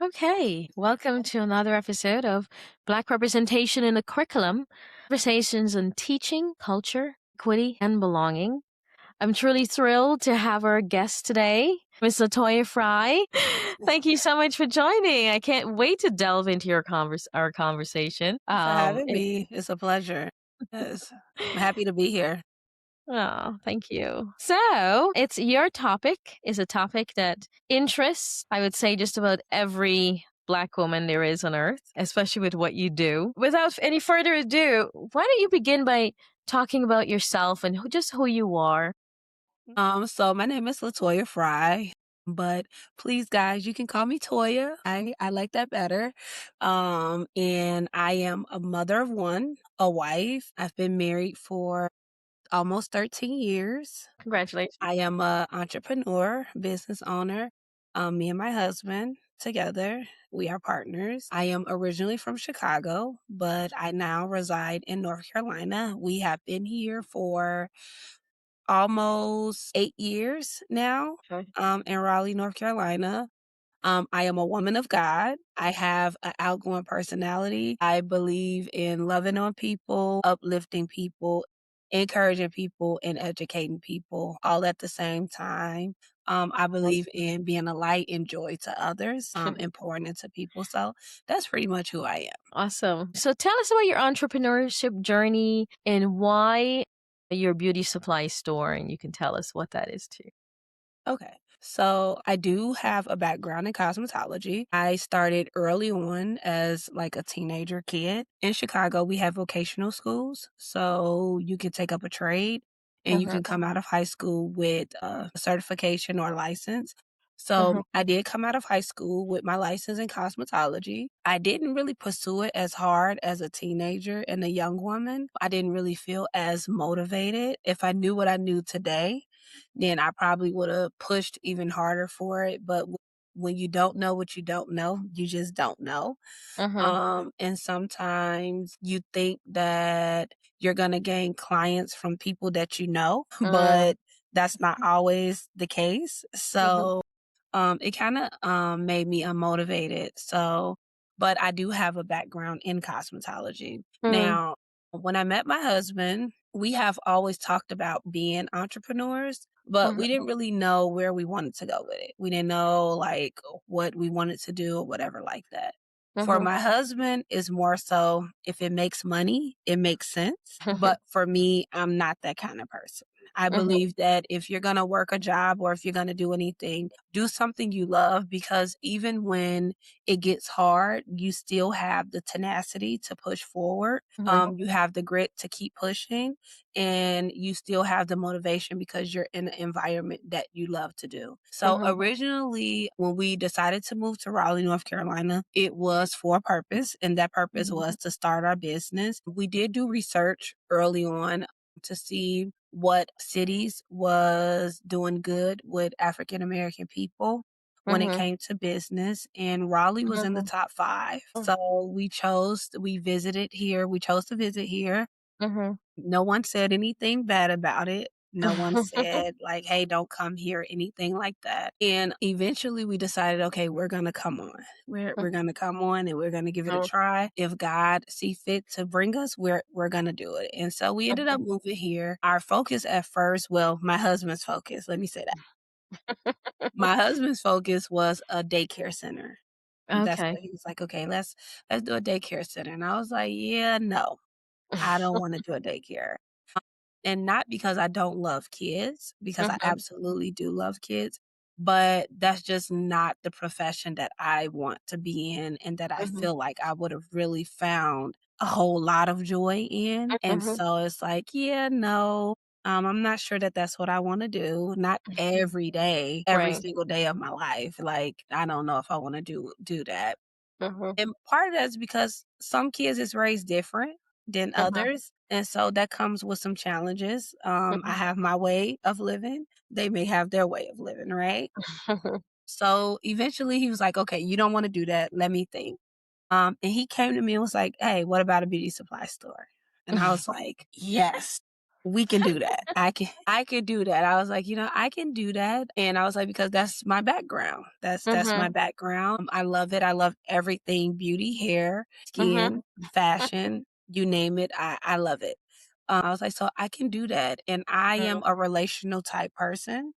Okay, welcome to another episode of Black Representation in the Curriculum, conversations on teaching, culture, equity, and belonging. I'm truly thrilled to have our guest today, Miss Latoya Fry. Thank you so much for joining. I can't wait to delve into our conversation. Thank you for having me. It's a pleasure. Yes, I'm happy to be here. Oh, thank you. So, it's your topic is a topic that interests, I would say, just about every Black woman there is on earth, especially with what you do. Without any further ado, why don't you begin by talking about yourself and just who you are? So my name is Latoya Fry, but please, guys, you can call me Toya. I like that better. And I am a mother of one, a wife. I've been married for almost 13 years. Congratulations. I am a entrepreneur, business owner. Me and my husband together, we are partners. I am originally from Chicago, but I now reside in North Carolina. We have been here for almost 8 years now, Okay. in Raleigh, North Carolina. I am a woman of God. I have an outgoing personality. I believe in loving on people, uplifting people, encouraging people, and educating people all at the same time. I believe Awesome. in being a light and joy to others, and pouring into people. So that's pretty much who I am. Awesome. So, tell us about your entrepreneurship journey and why your beauty supply store, and you can tell us what that is too. Okay. So I do have a background in cosmetology. I started early on as like a teenager kid. In Chicago, we have vocational schools. So you can take up a trade and you Uh-huh. can come out of high school with a certification or license. Uh-huh. So I did come out of high school with my license in cosmetology. I didn't really pursue it as hard as a teenager and a young woman. I didn't really feel as motivated. If I knew what I knew today, then I probably would have pushed even harder for it. But when you don't know what you don't know, you just don't know. Uh-huh. And sometimes you think that you're going to gain clients from people that you know, Mm. but that's not always the case. Mhm. So it kinda, made me unmotivated, so but I do have a background in cosmetology. Mm. Now, when I met my husband, we have always talked about being entrepreneurs, but Mhm. we didn't really know where we wanted to go with it. We didn't know, like, what we wanted to do or whatever like that. For Mhm. my husband, it's more so if it makes money, it makes sense, but for me, I'm not that kind of person. I Mhm. believe that if you're gonna work a job or if you're gonna do anything, do something you love because even when it gets hard, you still have the tenacity to push forward. Mhm. You have the grit to keep pushing and you still have the motivation because you're in an environment that you love to do. So Mhm. originally, when we decided to move to Raleigh, North Carolina, it was for a purpose, and that purpose Mhm. was to start our business. We did do research early on to see what cities was doing good with African American people when it Mhm. came to business, and Raleigh was in the Mhm. top 5. Mhm. So we visited here, we chose to visit here. Mhm. No one said anything bad about it. No one said like, "Hey, don't come here," anything like that. And eventually we decided, okay, we're gonna come on. We're gonna come on and we're gonna give it a try. If God see fit to bring us, we're gonna do it. And so we ended up moving here. Our focus at first, well, my husband's focus, let me say that. My husband's focus was a daycare center. That's Okay. what he was like, "Okay, let's do a daycare center." And I was like, "Yeah, no, I don't wanna do a daycare." And not because I don't love kids, because I Mhm. absolutely do love kids, but that's just not the profession that I want to be in and that I Mhm. feel like I would have really found a whole lot of joy in. And Mhm. so it's like, yeah, no, I'm not sure that that's what I want to do. Not every day, every Right. single day of my life. Like, I don't know if I want to do that. Mhm. And part of that is because some kids is raised different than Mhm. others, and so that comes with some challenges. I Mhm. have my way of living, they may have their way of living, right? So, eventually, he was like, "Okay, you don't wanna do that, let me think." And he came to me and was like, "Hey, what about a beauty supply store?" And I was like, "Yes." we can do that. I can do that. I was like, I can do that. And I was like, because that's my background. That's my Mhm. background. I love it. I love everything beauty, hair, Mhm. skin, fashion, you name it. I love it. I was like, so I can do that. And I am a relational type person.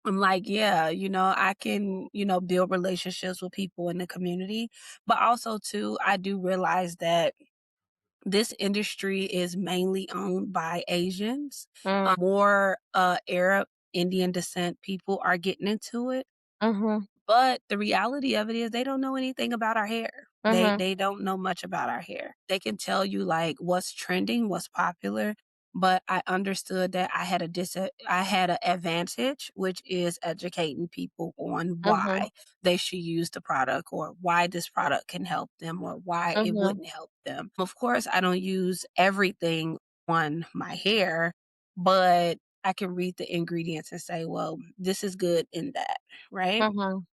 I'm like, yeah, I can, build relationships with people in the community. But also too, I do realize that this industry is mainly owned by Asians. Mm. More Arab, Indian descent people are getting into it. Mhm. But the reality of it is they don't know anything about our hair. They Mhm. they don't know much about our hair. They can tell you like what's trending, what's popular, but I understood that I had an advantage, which is educating people on Mhm. why they should use the product or why this product can help them or why it Mhm. wouldn't help them. Of course, I don't use everything on my hair, but I can read the ingredients and say, well, this is good in that, right? Mhm.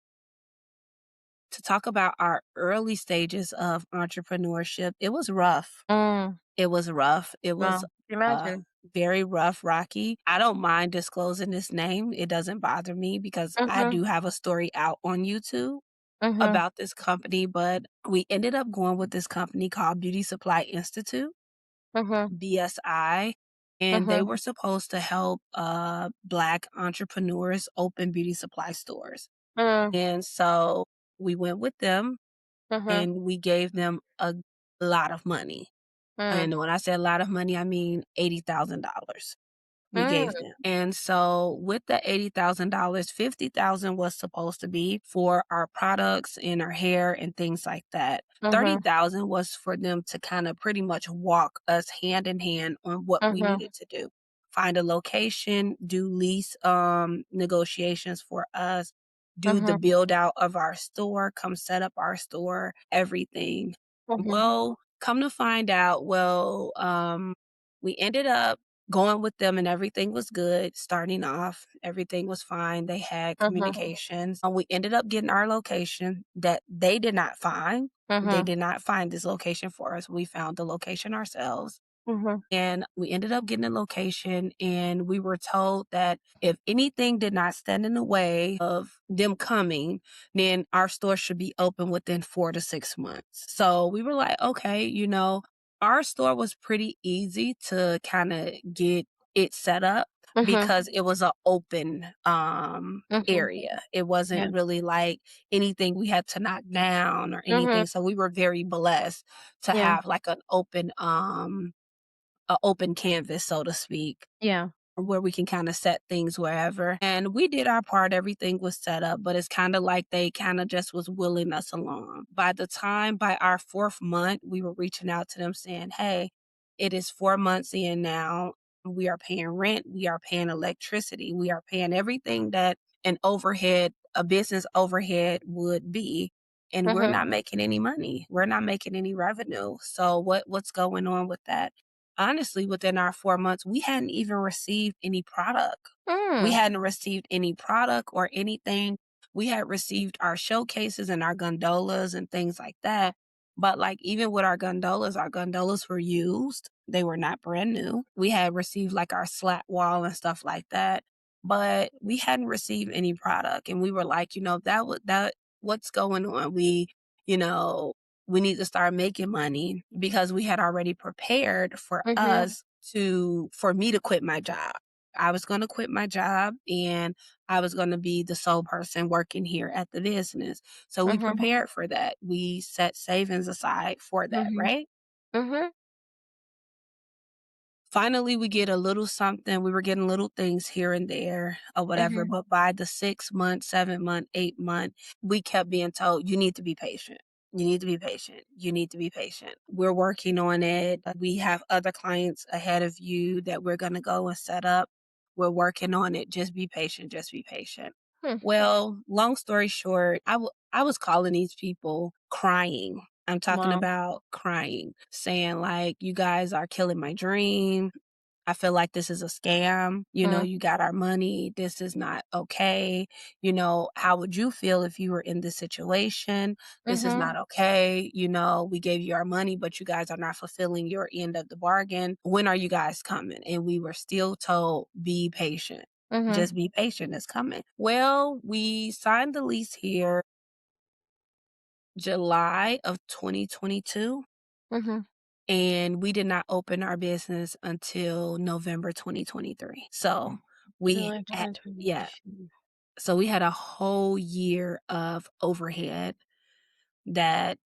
To talk about our early stages of entrepreneurship, it was rough. Mm. It was rough. It was Wow. uh, Imagine. very rough, rocky. I don't mind disclosing this name. It doesn't bother me because I Mhm. do have a story out on YouTube Mhm. about this company, but we ended up going with this company called Beauty Supply Institute, Mhm. BSI, and they Mhm. were supposed to help Black entrepreneurs open beauty supply stores. Mm. And so we went with them Mhm. and we gave them a lot of money. Mm. And when I say a lot of money, I mean $80,000 we gave Mm. them. And so with the $80,000, 50,000 was supposed to be for our products and our hair and things like that. Mhm. 30,000 was for them to kind of pretty much walk us hand in hand on what we Mhm. needed to do. Find a location, do lease negotiations for us, do the Mhm. build out of our store, come set up our store, everything. Mhm. Well, come to find out, we ended up going with them and everything was good. Starting off, everything was fine. They had Mhm. communications. We ended up getting our location that they did not find. They Mhm. did not find this location for us. We found the location ourselves. Mhm. And we ended up getting a location and we were told that if anything did not stand in the way of them coming, then our store should be open within 4 to 6 months. So we were like, okay, our store was pretty easy to kind of get it set up Mhm. because it was a open Mhm. area. It Yeah. wasn't really like anything we had to knock down or Mhm. anything. So we were very blessed to Yeah. have like an open a open canvas, so to speak, Yeah. where we can kind of set things wherever. And we did our part, everything was set up, but it's kind of like they kind of just was willing us along. By our fourth month, we were reaching out to them saying, hey, it is 4 months in now. We are paying rent, we are paying electricity, we are paying everything that a business overhead would be. And we're Mhm. not making any money. We're not making any revenue. So what's going on with that? Honestly, within our 4 months, we hadn't even received any product. We Mm. hadn't received any product or anything. We had received our showcases and our gondolas and things like that. But like even with our gondolas were used. They were not brand new. We had received like our slat wall and stuff like that, but we hadn't received any product. And we were like, that what's going on? You know, we need to start making money because we had already prepared Mhm. for me to quit my job. I was going to quit my job and I was going to be the sole person working here at the business. So we Mhm. prepared for that. We set savings aside for that, Mhm. right? Mhm. Finally, we get a little something. We were getting little things here and there or whatever. Mhm. But by the 6 month, 7 month, 8 month, we kept being told, you need to be patient. You need to be patient. You need to be patient. We're working on it. We have other clients ahead of you that we're going to go and set up. We're working on it. Just be patient. Just be patient. Hmm. Well, long story short, I was calling these people crying. I'm talking Wow. about crying, saying like, you guys are killing my dream. I feel like this is a scam. Mm, You got our money. This is not okay. How would you feel if you were in this situation? This is mhm, not okay. We gave you our money, but you guys are not fulfilling your end of the bargain. When are you guys coming? And we were still told, be patient. mhm, Just be patient. It's coming. Well, we signed the lease here July of 2022. mhm. And we did not open our business until November 2023. So we July had, yeah, 2022. so we had a whole year of overhead that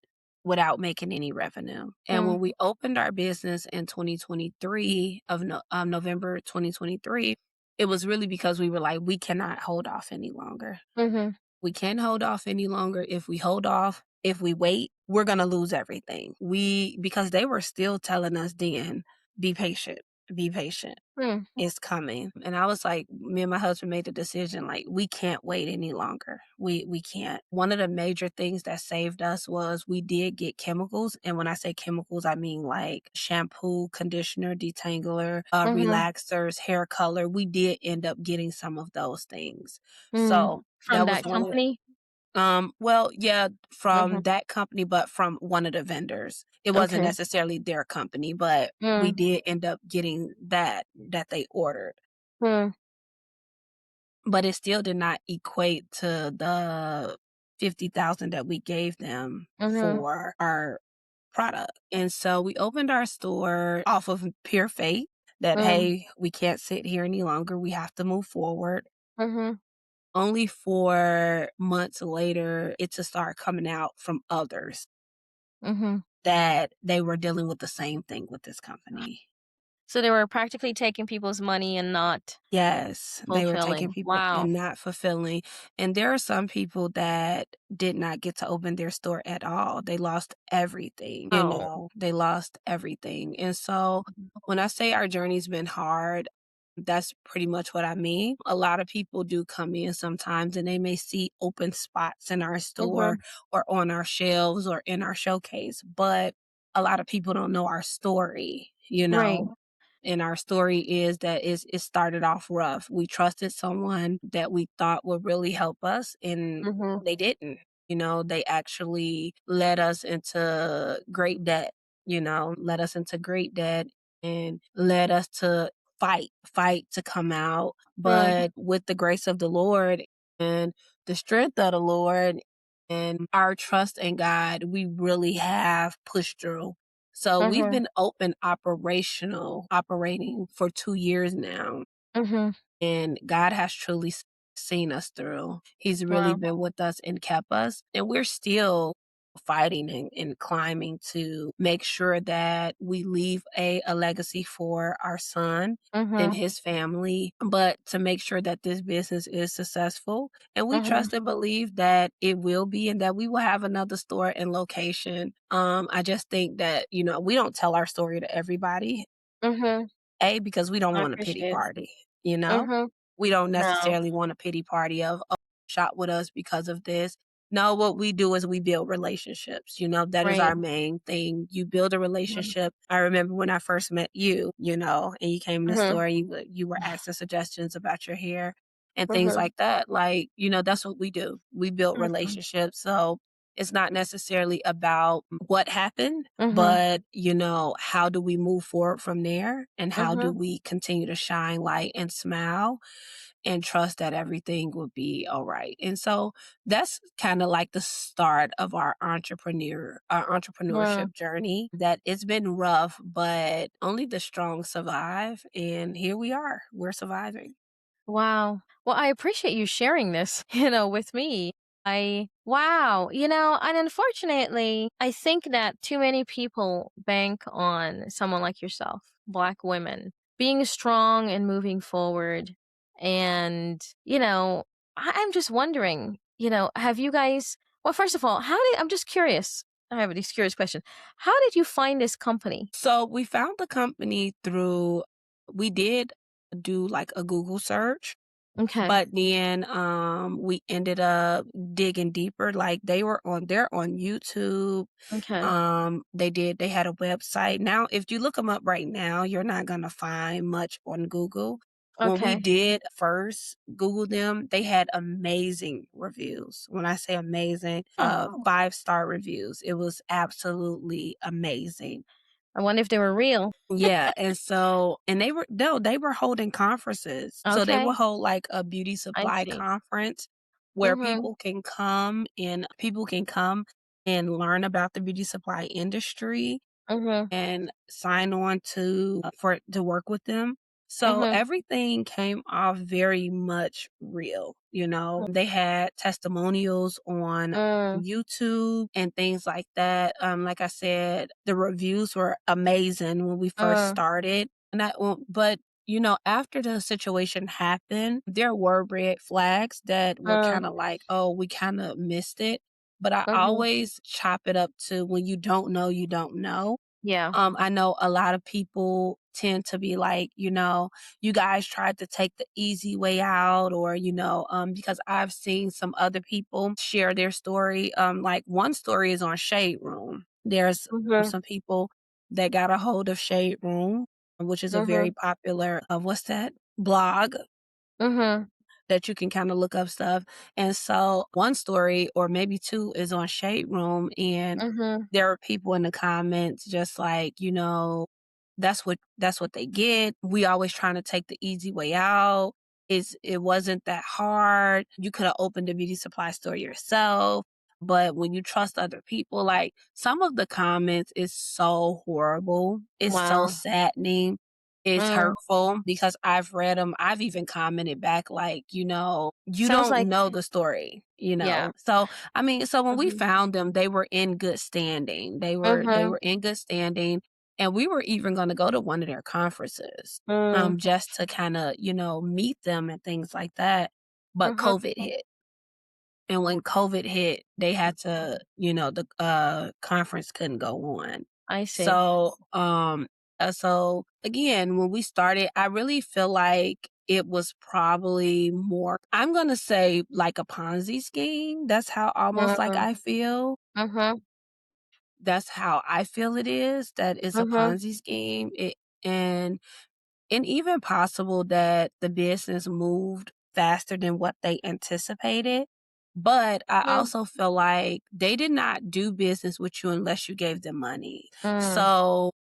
without making any revenue. And Mm, when we opened our business in 2023 November 2023, it was really because we were like, we cannot hold off any longer. mhm, We can't hold off any longer. If we hold off, if we wait, we're going to lose everything. Because they were still telling us then, be patient, be patient. mm, It's coming. And I was like, me and my husband made the decision, like, we can't wait any longer. We can't. One of the major things that saved us was we did get chemicals. And when I say chemicals, I mean like shampoo, conditioner, detangler, mhm, relaxers, hair color. We did end up getting some of those things. mm. So From that was that one of the company? well, yeah, from Mhm, that company, but from one of the vendors. It wasn't okay. necessarily their company, but we Mm, did end up getting that they ordered. mm, But it still did not equate to the 50,000 that we gave them mhm, for our product. And so we opened our store off of pure faith that, mm, hey, we can't sit here any longer. We have to move forward. mhm, Only for months later, it to start coming out from others mhm. that they were dealing with the same thing with this company. So they were practically taking people's money and not Yes, they were taking fulfilling. people Wow. and not fulfilling. And there are some people that did not get to open their store at all. They lost everything, Oh. they lost everything. And so when I say our journey's been hard, that's pretty much what I mean. A lot of people do come in sometimes and they may see open spots in our store Mhm. or on our shelves or in our showcase, but a lot of people don't know our story. Right. And our story is that it started off rough. We trusted someone that we thought would really help us, and Mhm, they didn't. They actually led us into great debt, led us into great debt and led us to fight to come out. mm, But with the grace of the Lord and the strength of the Lord and our trust in God, we really have pushed through. So we've mhm, been operating for 2 years now, mhm. and God has truly seen us through. He's really Wow. been with us and kept us, and we're still fighting and climbing to make sure that we leave a legacy for our son and Mhm, his family, but to make sure that this business is successful. And we mhm, trust and believe that it will be and that we will have another store and location. I just think that, we don't tell our story to everybody. mhm. Because we don't I want a pity appreciate it. party, you know? Mhm. We don't No. necessarily want a pity party of, "Oh, shop with us because of this." No, what we do is we build relationships, that is Right. our main thing. You build a Mhm, relationship. I remember when I first met you, and you came in the mhm, store, you were asking suggestions about your hair and things mhm, like that. Like, that's what we do. We build mhm, relationships. So, it's not necessarily about what happened, mhm, but, how do we move forward from there? And how do mhm. we continue to shine light and smile and trust that everything will be all right? And so that's kind of like the start of our Mm. entrepreneurship journey, that it's been rough, but only the strong survive. And here we are. We're surviving. Wow. Well, I appreciate you sharing this, with me. Wow. And unfortunately, I think that too many people bank on someone like yourself, Black women, being strong and moving forward. And, I'm just wondering, have you guys, well, first of all, I'm just curious. I have these curious questions. How did you find this company? So we found the company we did do like a Google search. Okay. But then, we ended up digging deeper, like, they're on YouTube, Okay. they had a website. Now, if you look them up right now, you're not gonna find much on Google. When we Okay. did first Google them, they had amazing reviews. When I say amazing, Hmm. 5-star reviews. It was absolutely amazing. I wonder if they were real. Yeah, and so and they were no, they were holding conferences. So they Okay. will hold, like, a beauty I supply see. conference where Mhm. people can come and learn about the beauty supply industry Mhm. and sign on to work with them. So Mhm. everything came off very much real, you know. Mm. They had testimonials on Mm. YouTube and things like that. Like I said, the reviews were amazing when we first Mm. started. But you know, after the situation happened, there were red flags that were Mm. kind of like, oh, we kind of missed it. But I Mhm. always chop it up to when you don't know, you don't know. Yeah. I know a lot of people tend to be like, you know, you guys tried to take the easy way out, or, you know, because I've seen some other people share their story. Like one story is on Shade Room. There's Mhm. some people that got a hold of Shade Room, which is a very Mhm. popular, what's that? Blog Mhm. that you can kind of look up stuff. And so one story or maybe two is on Shade Room, and Mhm. there are people in the comments just like, you know, that's what they get. We always trying to take the easy way out. It wasn't that hard. You could have opened a beauty supply store yourself. But when you trust other people, like some of the comments is so horrible. It's so Wow. saddening. It's Mm. hurtful because I've read them. I've even commented back like, you know, you Sounds don't like know the story, you yeah. know? So, I mean, so when we Mhm. found them, they were in good standing. They Mhm. were in good standing, and we were even gonna go to one of their conferences, Mm. just to kinda, you know, meet them and things like that. But Mhm. COVID hit. And when COVID hit, they had to, you know, the conference couldn't go on. I see. So again, when we started, I really feel like it was probably more, I'm going to say like a Ponzi scheme. That's how almost like Mm. I feel. Mhm. That's how I feel it is, that it's a Mhm. Ponzi scheme. And even possible that the business moved faster than what they anticipated. But I Mhm. also feel like they did not do business with you unless you gave them money. Mm. So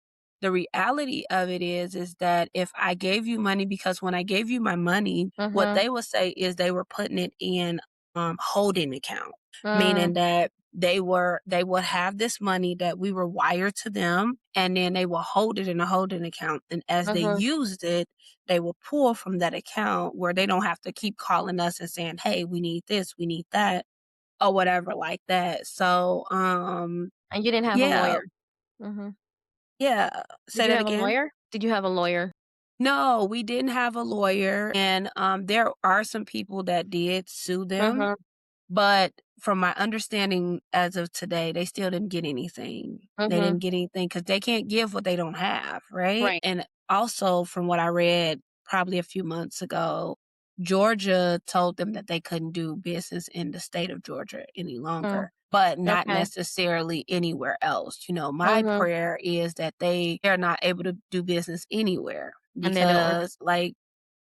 the reality of it is that if I gave you money, because when I gave you my money, what Mhm. they would say is they were putting it in holding account, Mm. meaning that they would have this money that we were wired to them, and then they will hold it in a holding account, and as they Mhm. used it, they will pull from that account where they don't have to keep calling us and saying, hey, we need this, we need that, or whatever like that. So And you didn't have a yeah. lawyer. Mhm. Yeah, Did say you that have a again. lawyer? Did you have a lawyer? No, we didn't have a lawyer, and there are some people that did sue them. Mhm. But from my understanding as of today, they still didn't get anything. They Mhm. didn't get anything because they can't give what they don't have, right? Right. And also from what I read probably a few months ago, Georgia told them that they couldn't do business in the state of Georgia any Mm. longer, but not Okay. necessarily anywhere else. You know, my Mhm. prayer is that they're not able to do business anywhere And they don't. because like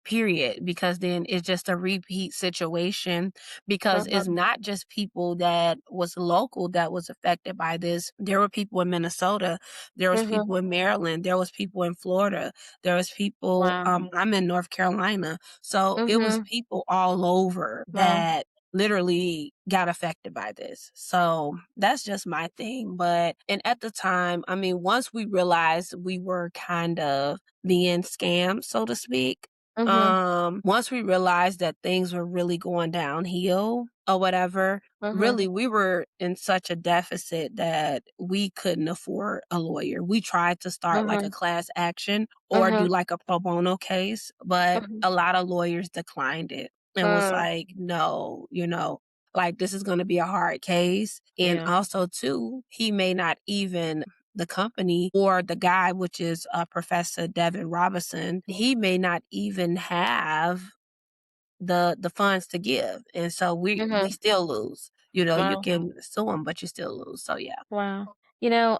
period, because then it's just a repeat situation, because it's Mhm. not just people that was local that was affected by this. There were people in Minnesota, there was Mhm. people in Maryland, there was people in Florida, there was people, Wow. I'm in North Carolina, so it was Mhm. people all over Wow. that literally got affected by this. So that's just my thing. But and at the time, I mean, once we realized we were kind of being scammed, so to speak, Mhm. once we realized that things were really going downhill or whatever, Mhm. really we were in such a deficit that we couldn't afford a lawyer. We tried to start like a Mhm. class action or do Mhm. like a pro bono case, but Mhm. a lot of lawyers declined it and was Mm. like, no, you know, like this is going to be a hard case. And Yeah. also, too, he may not even the company or the guy, which is Professor Devin Robinson, he may not even have the funds to give, and so we Mhm. still lose. You know, you Wow. can sue them, but you still lose. So yeah. Wow. You know,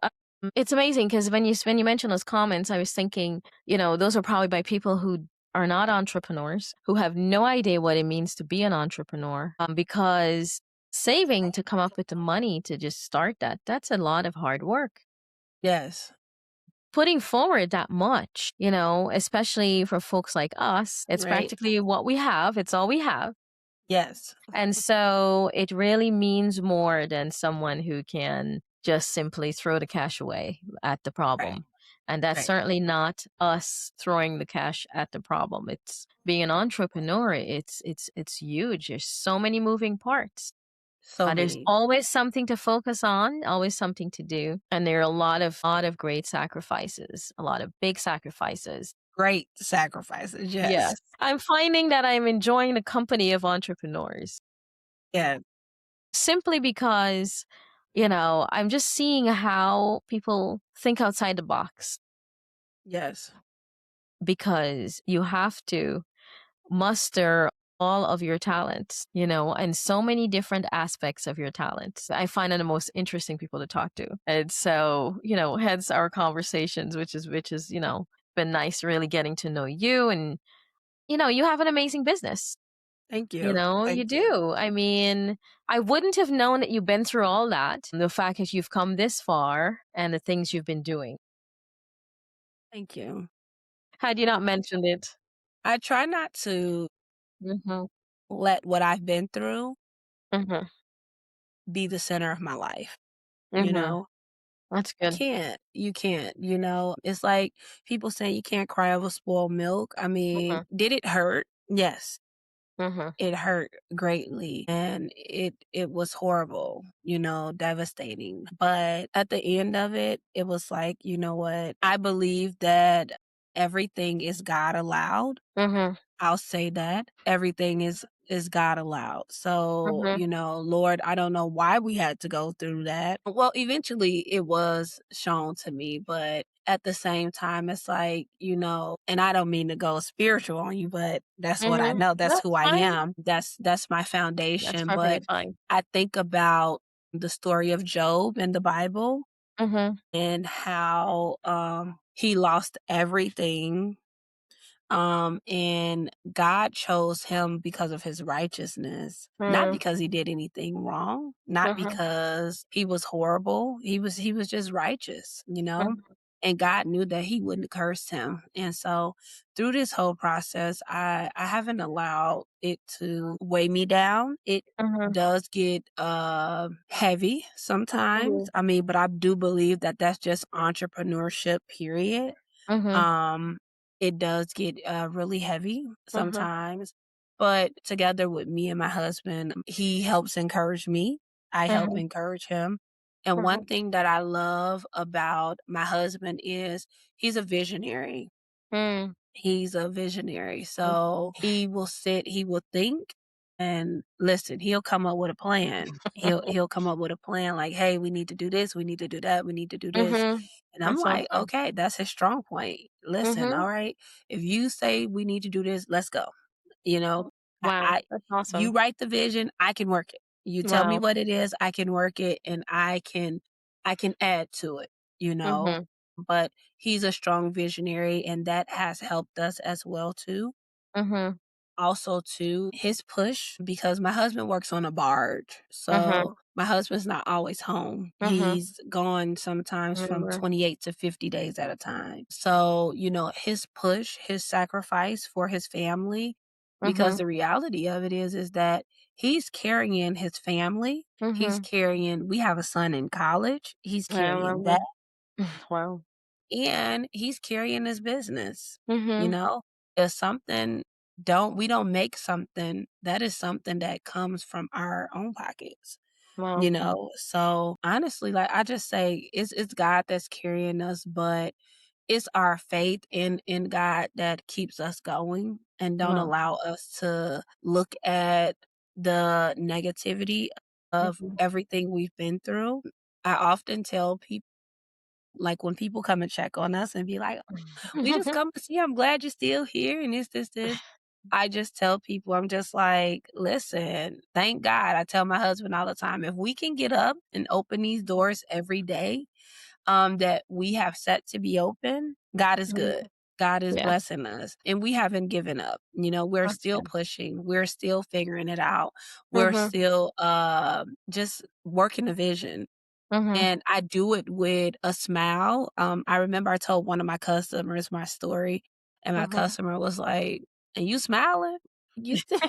it's amazing because when you mentioned those comments, I was thinking, those are probably by people who are not entrepreneurs, who have no idea what it means to be an entrepreneur. Because saving to come up with the money to just start that's a lot of hard work. Yes. Putting forward that much, especially for folks like us, it's Right. practically what we have. It's all we have. Yes. And so it really means more than someone who can just simply throw the cash away at the Right. problem. And that's Right. certainly not us throwing the cash at the problem. It's being an entrepreneur. It's huge. There's so many moving parts. So There's many always something to focus on, always something to do, and there are a lot of great sacrifices, a lot of big sacrifices. great sacrifices. Yes. Yes, I'm finding that I'm enjoying the company of entrepreneurs. Yeah. Simply because, I'm just seeing how people think outside the box Yes. because you have to muster all of your talents, and so many different aspects of your talents. I find them the most interesting people to talk to. And so, hence our conversations, which is, been nice really getting to know you and, you have an amazing business. Thank you. You Thank you. do. I mean, I wouldn't have known that you've been through all that, the fact that you've come this far and the things you've been doing. Thank you. Had you not mentioned it. I try not to Mhm. let what I've been through Mhm. be the center of my life, you Mhm. know? That's You good. can't. You can't, you know? It's like people saying you can't cry over spoiled milk. I mean, Mhm. did it hurt? Yes. Mhm. It hurt greatly and it was horrible, you know, devastating. But at the end of it, it was like, you know what? I believe that everything is God allowed. Mhm. I'll say that. Everything is God allowed. So, Mhm. you know, Lord, I don't know why we had to go through that. Well, eventually it was shown to me, but at the same time it's like, you know, and I don't mean to go spiritual on you, but that's what I Mhm. know. That's who That's I fine. am. That's my That's foundation, perfectly but fine. I think about the story of Job in the Bible Mhm. and how he lost everything and God chose him because of his righteousness, not Mm. because he did anything wrong, not Mhm. because he was horrible. He was just righteous, you know? Mhm. And God knew that he wouldn't curse him. And so through this whole process, I haven't allowed it to weigh me down. It Mhm. does get heavy sometimes. Mhm. I mean, but I do believe that that's just entrepreneurship period. Mhm. um, it does get, really heavy Mhm. sometimes, but together with me and my husband, he helps encourage me. I help Mhm. encourage him. And one Mhm. thing that I love about my husband is he's a visionary. Mm. He's a visionary. Mhm. So he will sit, he will think and listen, he'll come up with a plan. He'll come up with a plan like, "Hey, we need to do this, we need to do that, we need to do this." Mhm. And I'm That's like, awesome. "Okay, that's his strong point. Listen, Mhm. all right, if you say we need to do this, let's go." You know, Wow, I that's you awesome. write the vision, I can work it. You tell me Wow. what it is, I can work it and I can add to it, you know? Mhm. But he's a strong visionary and that has helped us as well too. Mhm. Also too, his push because my husband works on a barge. Mhm. So my husband's not always home. Mhm. He's gone sometimes from Remember. 28 to 50 days at a time. So, you know, his push, his sacrifice for his family, because Mhm. the reality of it is that he's carrying his family. He's Mhm. carrying, we have a son in college. He's I carrying that remember. Wow. and he's carrying his business. You Mhm. know, if something don't we don't make something, that is something that comes from our own pockets. You Wow. know, so honestly, like I just say, it's God that's carrying us, but it's our faith in God that keeps us going and don't Wow. allow us to look at the negativity of Mhm. everything we've been through. I often tell people like, when people come and check on us and be like, "We just come to see, I'm glad you're still here," and this, this, this. I just tell people, I'm just like, "Listen, thank God." I tell my husband all the time, "If we can get up and open these doors every day, that we have set to be open, God is Mhm. good. God is Yeah, blessing us, and we haven't given up. You know, we're that's still good. pushing. We're still figuring it out. We're Mhm, still, just working the vision." mhm, And I do it with a smile. I remember I told one of my customers my story, and my mhm, customer was like, "And you smiling? You still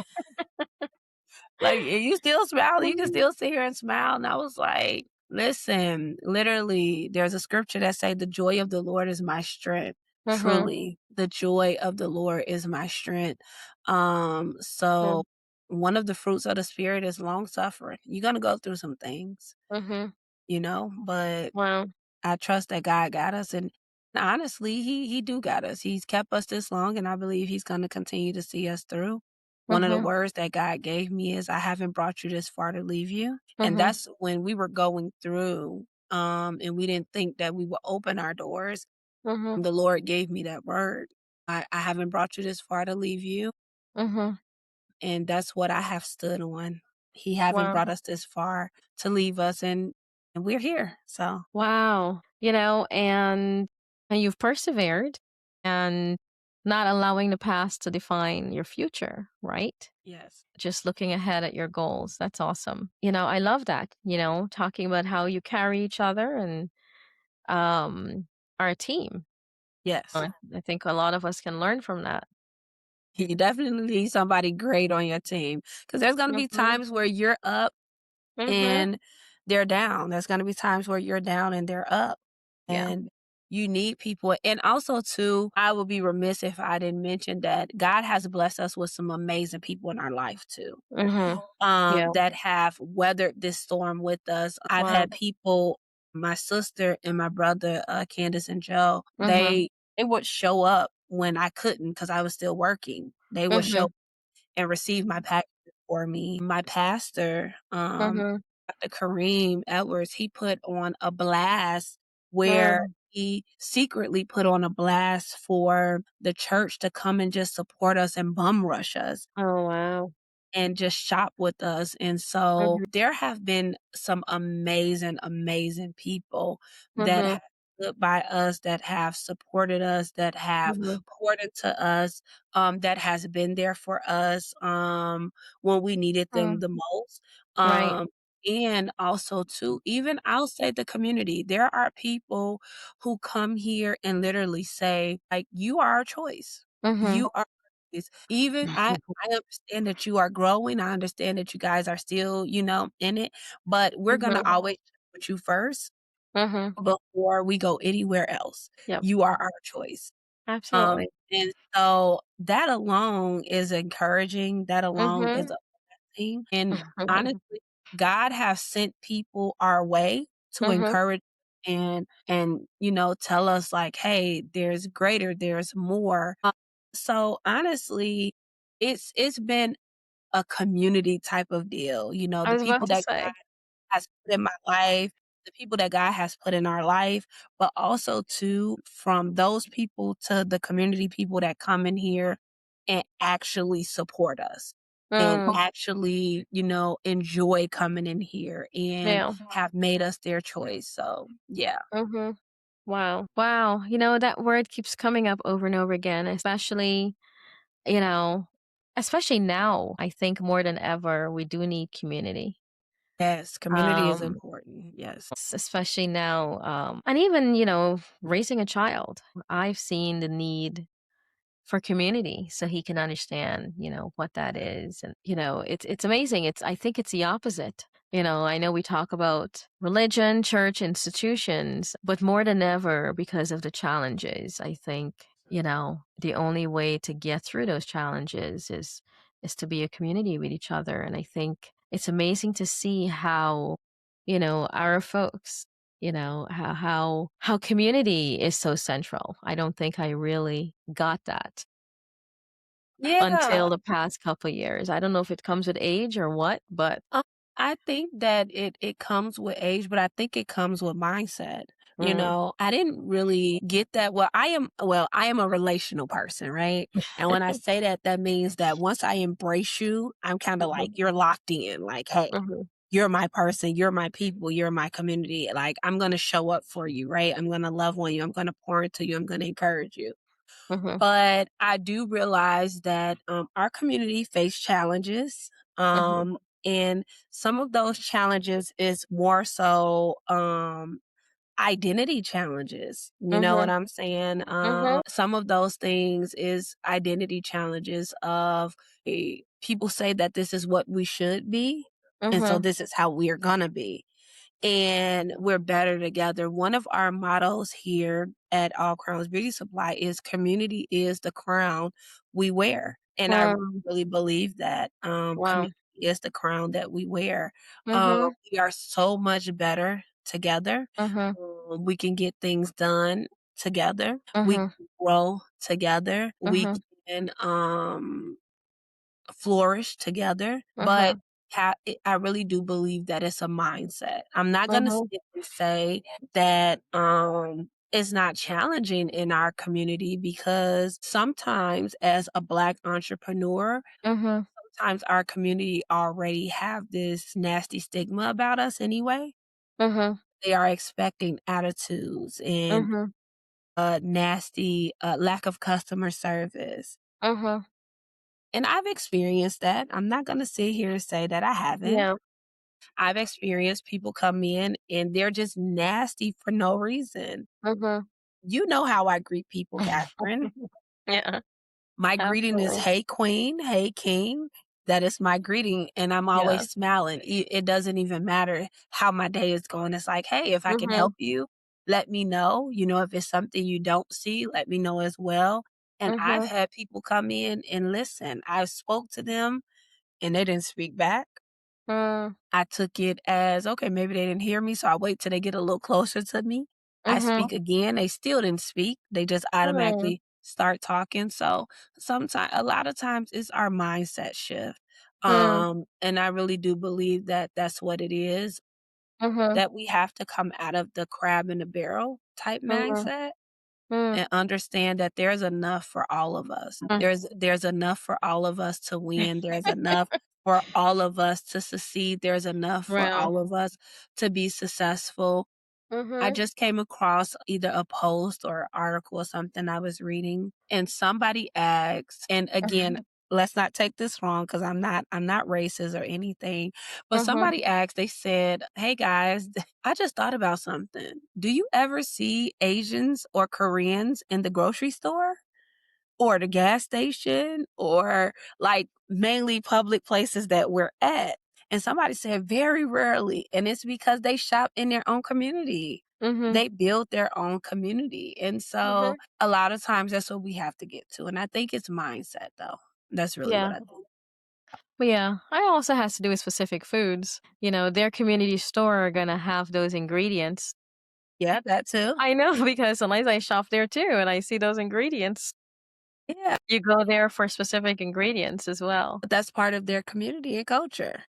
like, and you still smiling? You can mhm, still sit here and smile?" And I was like, "Listen, literally, there's a scripture that say the joy of the Lord is my strength. mhm, Truly, the joy of the Lord is my strength." mhm, So one of the fruits of the spirit is long suffering. You're gonna go through some things, mhm. but Wow. I trust that God got us, and honestly, he do got us. He's kept us this long, and I believe he's gonna continue to see us through. One of the Mhm, words that God gave me is, "I haven't brought you this far to leave you." And mhm, that's when we were going through, and we didn't think that we would open our doors. mhm, The Lord gave me that word. I haven't brought you this far to leave you, mhm. and that's what I have stood on. He haven't Wow. brought us this far to leave us, and we're here. So, Wow. And you've persevered and not allowing the past to define your future, right? yes. Just looking ahead at your goals. That's awesome. I love that, talking about how you carry each other and um are a team. Yes. I think a lot of us can learn from that. You definitely need somebody great on your team, because there's gonna be Mhm. times where you're up Mhm. and they're down. There's gonna be times where you're down and they're up, Yeah. and you need people. And also too, I would be remiss if I didn't mention that God has blessed us with some amazing people in our life too, Mhm. Yeah. that have weathered this storm with us. I've Wow. had people, my sister and my brother, Candace and Joe, Mhm. they would show up when I couldn't because I was still working. They would show Mhm. and receive my packages for me. My pastor, Mhm. Dr. Kareem Edwards, he put on a blast where Mm. he secretly put on a blast for the church to come and just support us and bum rush us Oh, wow. and just shop with us. And so Mhm. there have been some amazing, amazing people that Mhm. have stood by us, that have supported us, that have Mhm. poured into us, that has been there for us when we needed them Mm. the most. Right. And also too, even I'll say the community. There are people who come here and literally say, like, you are our choice. Mhm. You are even I understand that you are growing. I understand that you guys are still, in it, but we're gonna Mhm. always put you first Mhm. before we go anywhere else. Yep. You are our choice. Absolutely. And so that alone is encouraging. That alone is Mhm. a thing. And honestly, God has sent people our way to Mhm. encourage and tell us like, hey, there's greater, there's more. So honestly, it's been a community type of deal. I The was people about to that say. God has put in my life, the people that God has put in our life, but also too from those people to the community people that come in here and actually support us and Mm. actually, enjoy coming in here and Yeah. have made us their choice. So yeah. Mhm. Wow. Wow. That word keeps coming up over and over again, you know, especially now, I think more than ever, we do need community. Yes, community is Um, important. Yes. especially now, and even, raising a child. I've seen the need for community so he can understand, what that is. And, it's amazing. I think it's the opposite. I know we talk about religion, church, institutions, but more than ever, because of the challenges, I think, the only way to get through those challenges is to be a community with each other. And I think it's amazing to see how, our folks, how community is so central. I don't think I really got that Yeah. until the past couple years. I don't know if it comes with age or what, but I think that it comes with age, but I think it comes with mindset. Mm. I didn't really get that. I am a relational person, right? And when I say that, that means that once I embrace you, I'm kind of like, Mhm. you're locked in. Like, hey, Mhm. you're my person, you're my people, you're my community. Like, I'm going to show up for you, right? I'm going to love on you. I'm going to pour into you. I'm going to encourage you. Mhm. But I do realize that our community face challenges. Mhm. And some of those challenges is more so identity challenges. You know what Mhm. I'm saying? Mhm. Some of those things is identity challenges of people say that this is what we should be. And so Mhm. this is how we are going to be and we're better together. One of our mottos here at All Crowns Beauty Supply is community is the crown we wear. And I Mm. really believe that Wow. community is the crown that we wear. Mhm. We are so much better together. Mhm. We can get things done together. We Mhm. can grow together. We Mhm. can flourish together, but Mhm. I really do believe that it's a mindset. I'm not gonna Mhm. sit and say that, it's not challenging in our community because sometimes as a Black entrepreneur, Mhm. sometimes our community already have this nasty stigma about us anyway. Mhm. They are expecting attitudes and, Mhm. nasty, lack of customer service. Mhm. And I've experienced that. I'm not gonna sit here and say that I haven't. Yeah. I've experienced people come in and they're just nasty for no reason. Mhm. You know how I greet people, Catherine. Yeah. My greeting is, Absolutely. "Hey, queen. Hey, king." That is my greeting, and I'm Yeah. always smiling. It doesn't even matter how my day is going. It's like, "Hey, if I can Mhm. help you, let me know. If it's something you don't see, let me know as well." And I've Mhm. had people come in and listen. I spoke to them and they didn't speak back. Mm. I took it as, okay, maybe they didn't hear me, so I wait till they get a little closer to me. I Mhm. speak again, they still didn't speak. They just Mm. automatically start talking. So sometimes a lot of times it's our mindset shift. Mm. And I really do believe that that's what it is, Mhm. that we have to come out of the crab in the barrel type Mhm. mindset Mm. and understand that there's enough for all of us. Mm. There's enough for all of us to win. There's enough for all of us to succeed. There's enough for Wow. all of us to be successful. I Mhm. just came across either a post or article or something I was reading and somebody asked, and again, let's not take this wrong because I'm not racist or anything, but Mhm. somebody asked, they said, "Hey guys, I just thought about something. Do you ever see Asians or Koreans in the grocery store?" Or the gas station or, like, mainly public places that we're at. And somebody said, "Very rarely," and it's because they shop in their own community. Mhm. They build their own community, and so Mhm. a lot of times that's what we have to get to, and I think it's mindset, though. That's really what Yeah. I think. But yeah, it also has to do with specific foods. Their community store are gonna have those ingredients. Yeah, that too. I know because sometimes I shop there too and I see those ingredients. Yeah, You go there for specific ingredients as well. but that's part of their community and culture.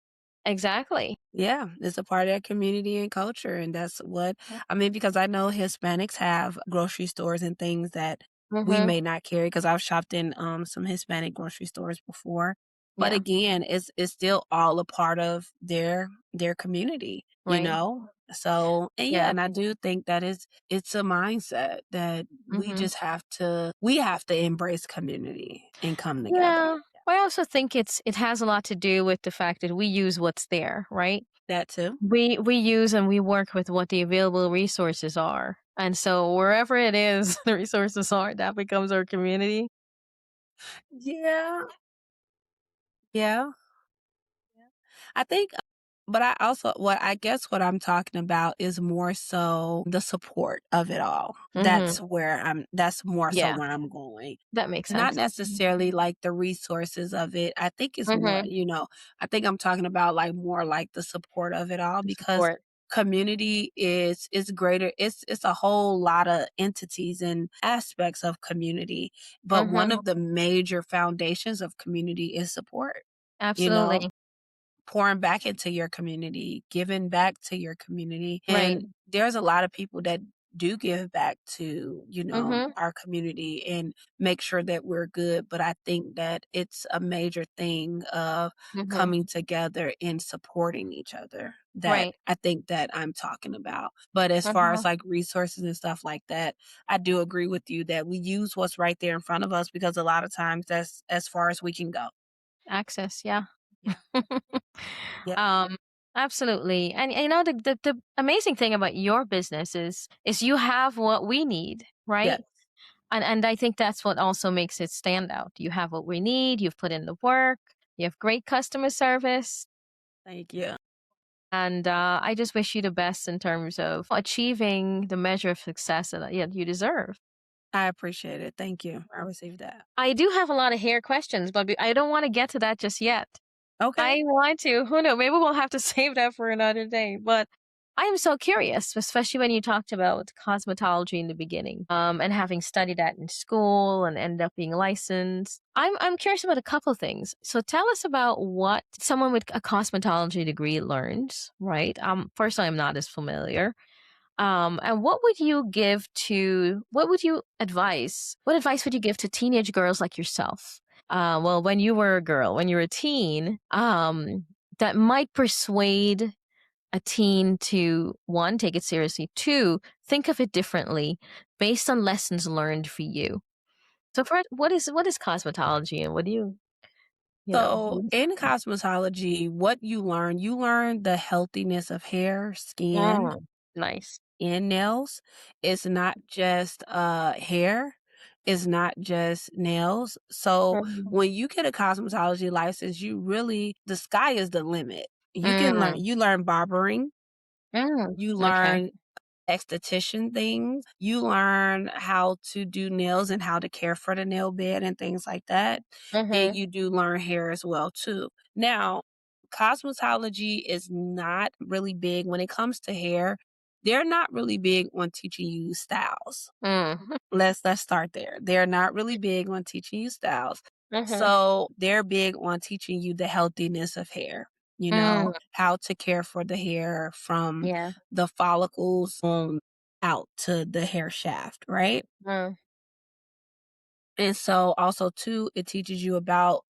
Exactly. Yeah, it's a part of their community and culture, and that's what I mean, because I know Hispanics have grocery stores and things that we Mhm. may not carry. Because 'cause I've shopped in, some Hispanic grocery stores before. But Yeah. again, it's still all a part of their community, you Right. know? So and yeah, Yeah. and I do think that it's a mindset that Mhm. we have to embrace community and come together. Yeah. I also think it has a lot to do with the fact that we use what's there, right? That too. We use and we work with what the available resources are. And so wherever it is the resources are, that becomes our community. Yeah. Yeah. Yeah. I think but I also what I'm talking about is more so the support of it all. Mhm. That's more so Yeah, where I'm going. that makes Not sense. necessarily like the resources of it. I think it's more, Mhm. I think I'm talking about like more like the support of it all The because support. community is greater. It's a whole lot of entities and aspects of community, but one Mhm. of the major foundations of community is support. You know, Absolutely. pouring back into your community, giving back to your community. Right. And there's a lot of people that do give back to, Mhm. our community and make sure that we're good. But I think that it's a major thing of Mhm. coming together and supporting each other that Right. I think that I'm talking about. But as far as Mhm. like resources and stuff like that, I do agree with you that we use what's right there in front of us because a lot of times that's as far as we can go. Access, yeah. Yeah. Yes. Um, absolutely. And you know the amazing thing about your business is you have what we need, right? Yes. And I think that's what also makes it stand out. You have what we need, you've put in the work, you have great customer service, Thank you. and I just wish you the best in terms of achieving the measure of success that you deserve. I appreciate it. Thank you. I received that. I do have a lot of hair questions, but I don't want to get to that just yet. Okay. I want to. Who knows? Maybe we'll have to save that for another day. But I am so curious, especially when you talked about cosmetology in the beginning, and having studied that in school and ended up being licensed. I'm curious about a couple things. So tell us about what someone with a cosmetology degree learns, right? Personally, I'm not as familiar. And what would you advise? What advice would you give to teenage girls like yourself? Well, when you were a girl, when you were a teen, that might persuade a teen to one, take it seriously, two, think of it differently based on lessons learned for you. So, for what is cosmetology, and what do So what is in cosmetology, what you learn the healthiness of hair, skin, nice? and nails. It's not just hair. It's not just nails. So Mm, when you get a cosmetology license, you really the sky is the limit. mm, You learn barbering, you okay. learn esthetician things. You learn how to do nails and how to care for the nail bed and things like that. And Mm-hmm. you do learn hair as well too. Now, cosmetology is not really big when it comes to hair. They're not really big on teaching you styles. Mm, Let's start there. They're not really big on teaching you styles. mm-hmm. So they're big on teaching you the healthiness of hair, Mm, how to care for the hair from yeah. the follicles on out to the hair shaft, right? Mm, And so also too, it teaches you about,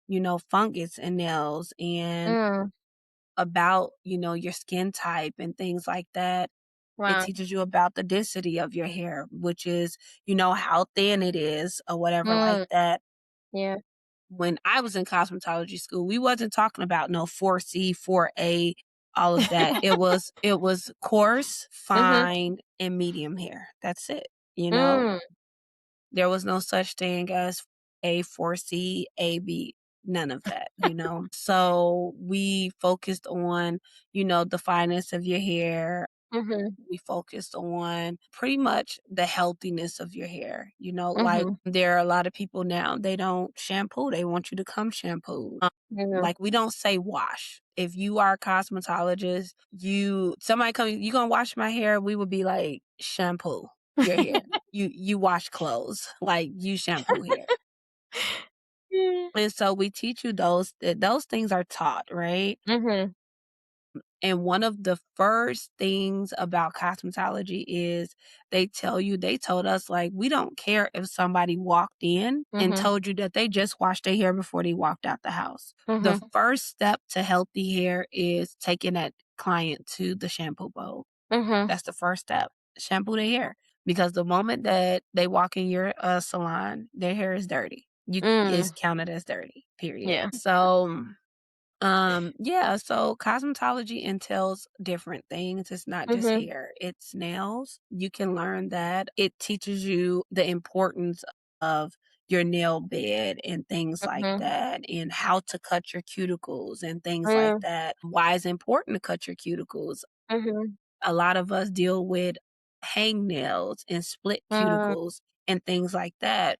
fungus and nails and mm. about, your skin type and things like that. It Wow. teaches you about the density of your hair, which is, how thin it is or whatever like Mm, that. yeah. When I was in cosmetology school, we wasn't talking about no 4C, 4A, all of that. It was coarse, Mhm. fine, and medium hair. That's it. You know, Mm, there was no such thing as A, 4C, A, B, none of that. So we focused on, the fineness of your hair, mhm, we focused on pretty much the healthiness of your hair. Like mhm, there are a lot of people now, they don't shampoo. They want you to come shampoo. mhm. Like we don't say wash. If you are a cosmetologist, somebody come, you gonna wash my hair, we would be like, shampoo your hair. You wash clothes, like you shampoo hair. Yeah. And so we teach you those things are taught, right? Mhm, And one of the first things about cosmetology is they told us, like, we don't care if somebody walked in and mhm, told you that they just washed their hair before they walked out the house. The mhm, first step to healthy hair is taking that client to the shampoo bowl. mhm. That's the first step. Shampoo their hair. Because the moment that they walk in your salon, their hair is dirty. You is Mm, counted as dirty, period. yeah. So yeah, so cosmetology entails different things. It's not just Mhm, hair, it's nails. You can learn that. It teaches you the importance of your nail bed and things like mhm, that, and how to cut your cuticles and things like mm, that. Why it's important to cut your cuticles. mhm, A lot of us deal with hangnails and split mm. cuticles and things like that.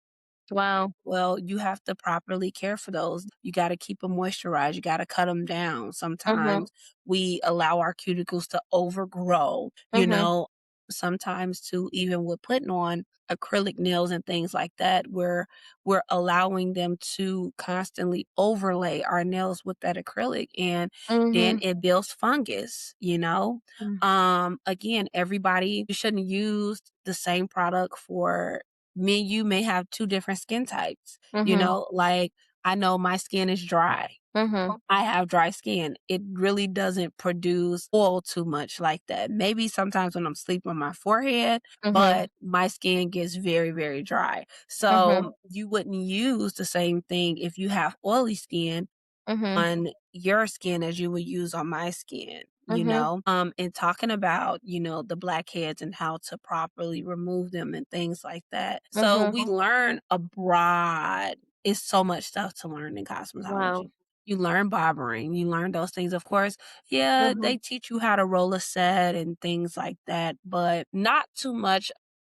Wow. Well, you have to properly care for those. You gotta keep them moisturized, you gotta cut them down. Mhm, Sometimes we allow our cuticles to overgrow, mhm, sometimes too, even with putting on acrylic nails and things like that, where we're allowing them to constantly overlay our nails with that acrylic, and then Mhm. it builds fungus, you know? Mm. Again, everybody you shouldn't use the same product for me. You may have two different skin types, you Mhm. know, like I know my skin is dry. Mhm. I have dry skin. It really doesn't produce oil too much like that. Maybe sometimes when I'm sleeping on my forehead, Mhm. but my skin gets very, very dry. Mhm. So you wouldn't use the same thing if you have oily skin Mhm. on your skin as you would use on my skin, you Mhm. know? And talking about, the blackheads and how to properly remove them and things like that. So Mhm. we learn abroad. It's so much stuff to learn in cosmetology. Wow. You learn barbering, you learn those things. Of course, yeah, they Mhm. teach you how to roll a set and things like that, but not too much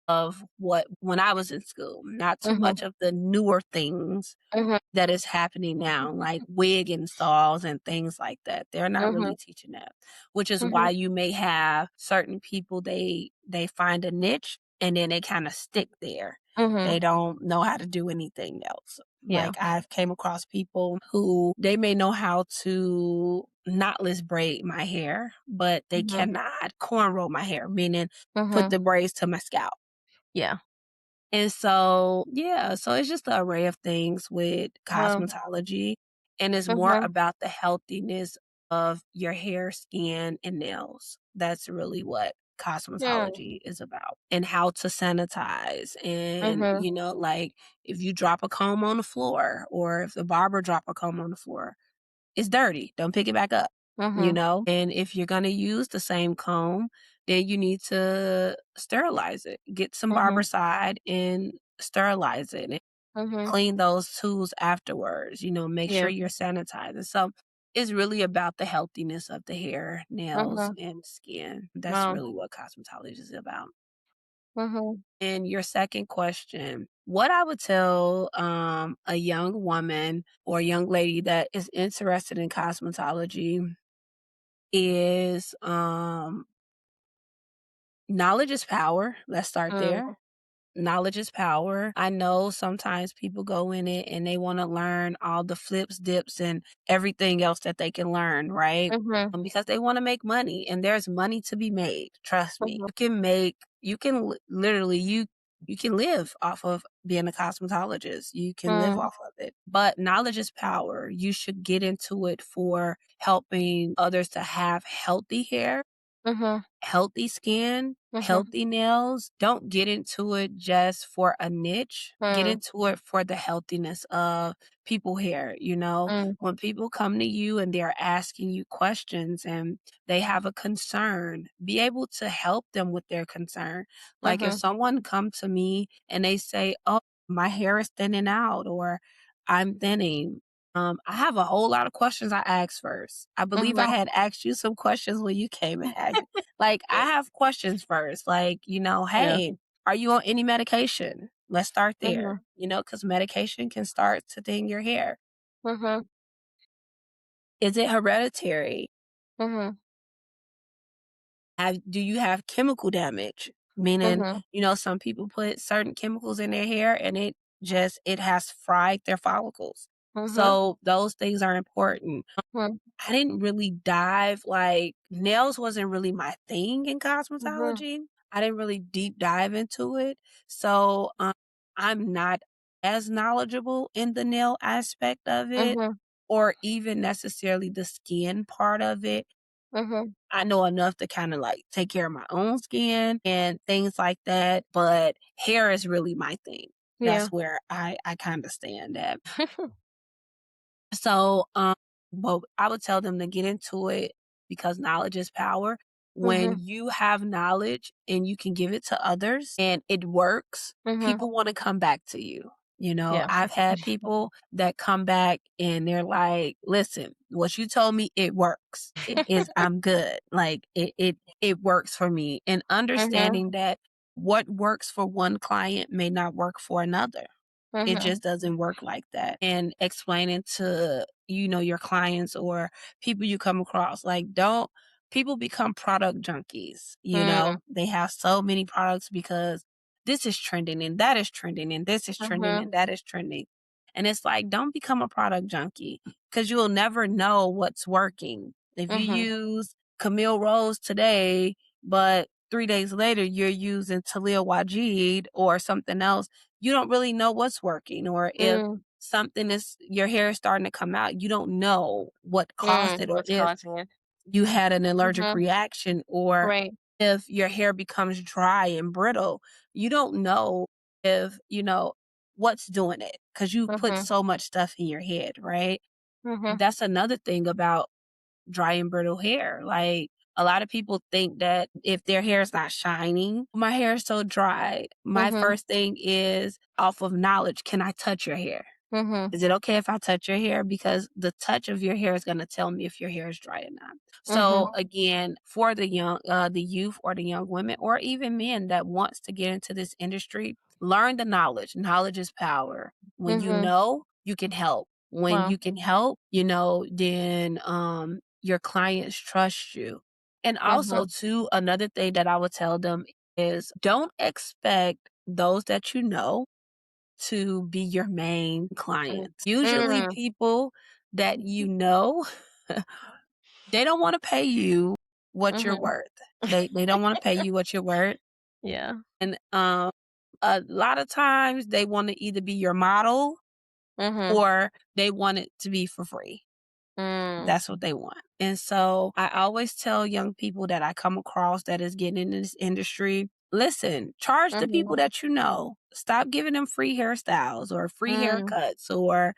of what when I was in school, not too Mhm. much of the newer things Mhm. that is happening now, like wig installs and things like that. They're not Mhm. really teaching that, which is Mhm. why you may have certain people they find a niche and then they kind of stick there. They Mhm. don't know how to do anything else. Yeah. Like I've came across people who they may know how to knotless braid my hair, but they Mhm. cannot cornrow my hair, meaning put Mhm. the braids to my scalp. Yeah. And so, yeah, so it's just an array of things with Wow. cosmetology, and it's more Mhm. about the healthiness of your hair, skin, and nails. That's really what Yeah. cosmetology is about, and how to sanitize. And, Mhm. like if you drop a comb on the floor or if the barber drop a comb on the floor, it's dirty. Don't pick it back up, Mhm. And if you're going to use the same comb, then you need to sterilize it. Get some Mhm. Barbicide and sterilize it and Mhm. clean those tools afterwards. Make sure Yeah. you're sanitizing. So it's really about the healthiness of the hair, nails, Mhm. and skin. That's Wow. really what cosmetology is about. Mhm. And your second question, what I would tell a young woman or a young lady that is interested in cosmetology is knowledge is power. Let's start Mm. there. Knowledge is power. I know sometimes people go in it and they want to learn all the flips, dips, and everything else that they can learn, right? Mhm. Because they want to make money and there's money to be made. Trust me. Mhm. Literally, you can live off of being a cosmetologist. You can live Mm. off of it. But knowledge is power. You should get into it for helping others to have healthy hair, Mhm. healthy skin, Mhm. healthy nails. Don't get into it just for a niche. Get Mm. into it for the healthiness of people hair. Mm. When people come to you and they're asking you questions and they have a concern, be able to help them with their concern. Like if Mhm. someone come to me and they say, "Oh, my hair is thinning out," or "I'm thinning." I have a whole lot of questions I ask first. I believe I Mhm. had asked you some questions when you came and asked. Like, I have questions first, like, Yeah. "Hey, are you on any medication?" Let's start there, Mhm. because medication can start to thin your hair. Mhm. Is it hereditary? Mhm. Do you have chemical damage? Meaning, Mhm. some people put certain chemicals in their hair and it has fried their follicles. Mhm. So those things are important. Mhm. I didn't really dive like nails wasn't really my thing in Mhm. cosmetology. I didn't really deep dive into it. So, I'm not as knowledgeable in the nail aspect of it Mhm. or even necessarily the skin part of it. Mhm. I know enough to kind of like take care of my own skin and things like that, but hair is really my thing. Yeah. That's where I kind of stand at. So, well, I would tell them to get into it because knowledge is power. When Mhm. you have knowledge and you can give it to others and it works, Mhm. people want to come back to you. Yeah. I've had people that come back and they're like, listen, what you told me, it works. It is, I'm good. Like it works for me. And Mhm. understanding that what works for one client may not work for another. It Mhm. just doesn't work like that. And explaining to, your clients or people you come across, like, don't people become product junkies, you Mm. know? They have so many products because this is trending and that is trending and this is trending Mhm. and that is trending. And it's like, don't become a product junkie because you'll never know what's working. If you Mhm. use Camille Rose today, but 3 days later you're using Talia Wajid or something else, you don't really know what's working. Or if Mm. something is your hair is starting to come out, you don't know what caused it or What's if causing it? you had an allergic Mhm. reaction or Right. if your hair becomes dry and brittle. You don't know if, what's doing it because you put Mhm. so much stuff in your head, right? Mhm. That's another thing about dry and brittle hair. Like a lot of people think that if their hair is not shining, my hair is so dry. My Mhm. first thing is off of knowledge. Can I touch your hair? Mhm. Is it okay if I touch your hair? Because the touch of your hair is going to tell me if your hair is dry or not. Mhm. So again, for the youth or the young women or even men that wants to get into this industry, learn the knowledge. Knowledge is power. When you Mhm. know, you can help. When Wow. you can help, then your clients trust you. And also, Mhm. too, another thing that I would tell them is don't expect those that you know to be your main Mm. clients. Usually Mm. people that you know, they don't wanna pay you what you're Mhm. worth. They don't wanna pay you what you're worth, Yeah. and, a lot of times they wanna either be your model Mhm. or they want it to be for free. Mm. That's what they want. And so I always tell young people that I come across that is getting into this industry, listen, charge the Mhm. people that you know. Stop giving them free hairstyles or free Mm. haircuts or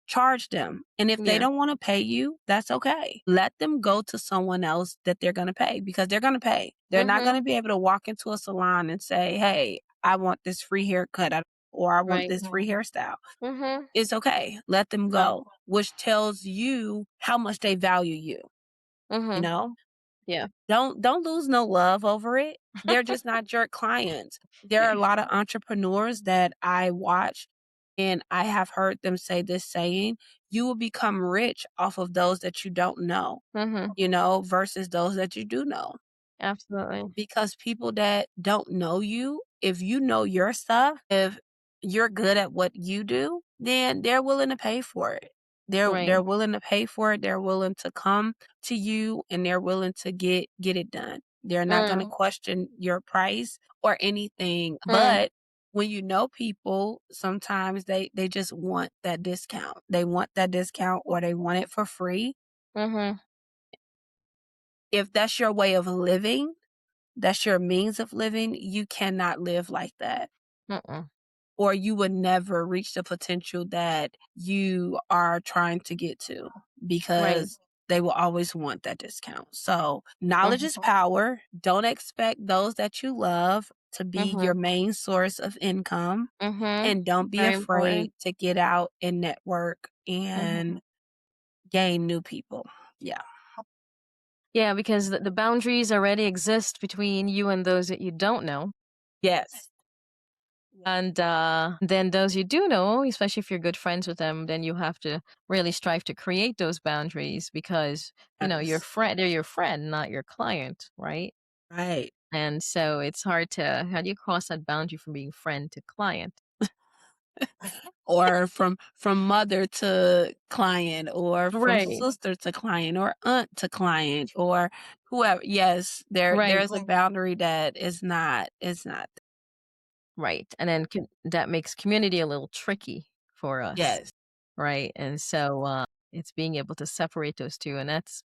charge them. And if they Yeah. don't want to pay you, that's okay. Let them go to someone else that they're going to pay because they're going to pay. They're not going Mhm. to be able to walk into a salon and say, "Hey, I want this free haircut or I want Right. this free hairstyle." Mhm. It's okay. Let them Wow. go, which tells you how much they value you, you Mhm. know? Yeah. Don't lose no love over it. They're just not your clients. There are Yeah. a lot of entrepreneurs that I watch and I have heard them say this saying, you will become rich off of those that you don't know, Mhm. versus those that you do know. Absolutely. Because people that don't know you, if you know your stuff, if you're good at what you do, then they're willing to pay for it. They're Right. willing to pay for it. They're willing to come to you and they're willing to get it done. They're not going to Mm. question your price or anything. Mm. But when you know people, sometimes they just want that discount. They want that discount or they want it for free. Mhm. If that's your way of living, that's your means of living, you cannot live like that. Mm-mm. Or you would never reach the potential that you are trying to get to Right. because they will always want that discount. So, knowledge Mhm. is power. Don't expect those that you love to be your Mhm. main source of income. Mhm. And don't be Very important. afraid to get out and network Mhm. and gain new people. Yeah. Yeah, because the boundaries already exist between you and those that you don't know. Yes. And then those you do know, especially if you're good friends with them, then you have to really strive to create those boundaries because, your Yes. friend, they're your friend, not your client, right? Right. And so it's hard to, how do you cross that boundary from being friend to client? Or from mother to client or from Right, sister to client or aunt to client or whoever. Yes, right, there's a boundary that is not. right. And then that makes community a little tricky for us, Yes. right? And so it's being able to separate those two. And that's,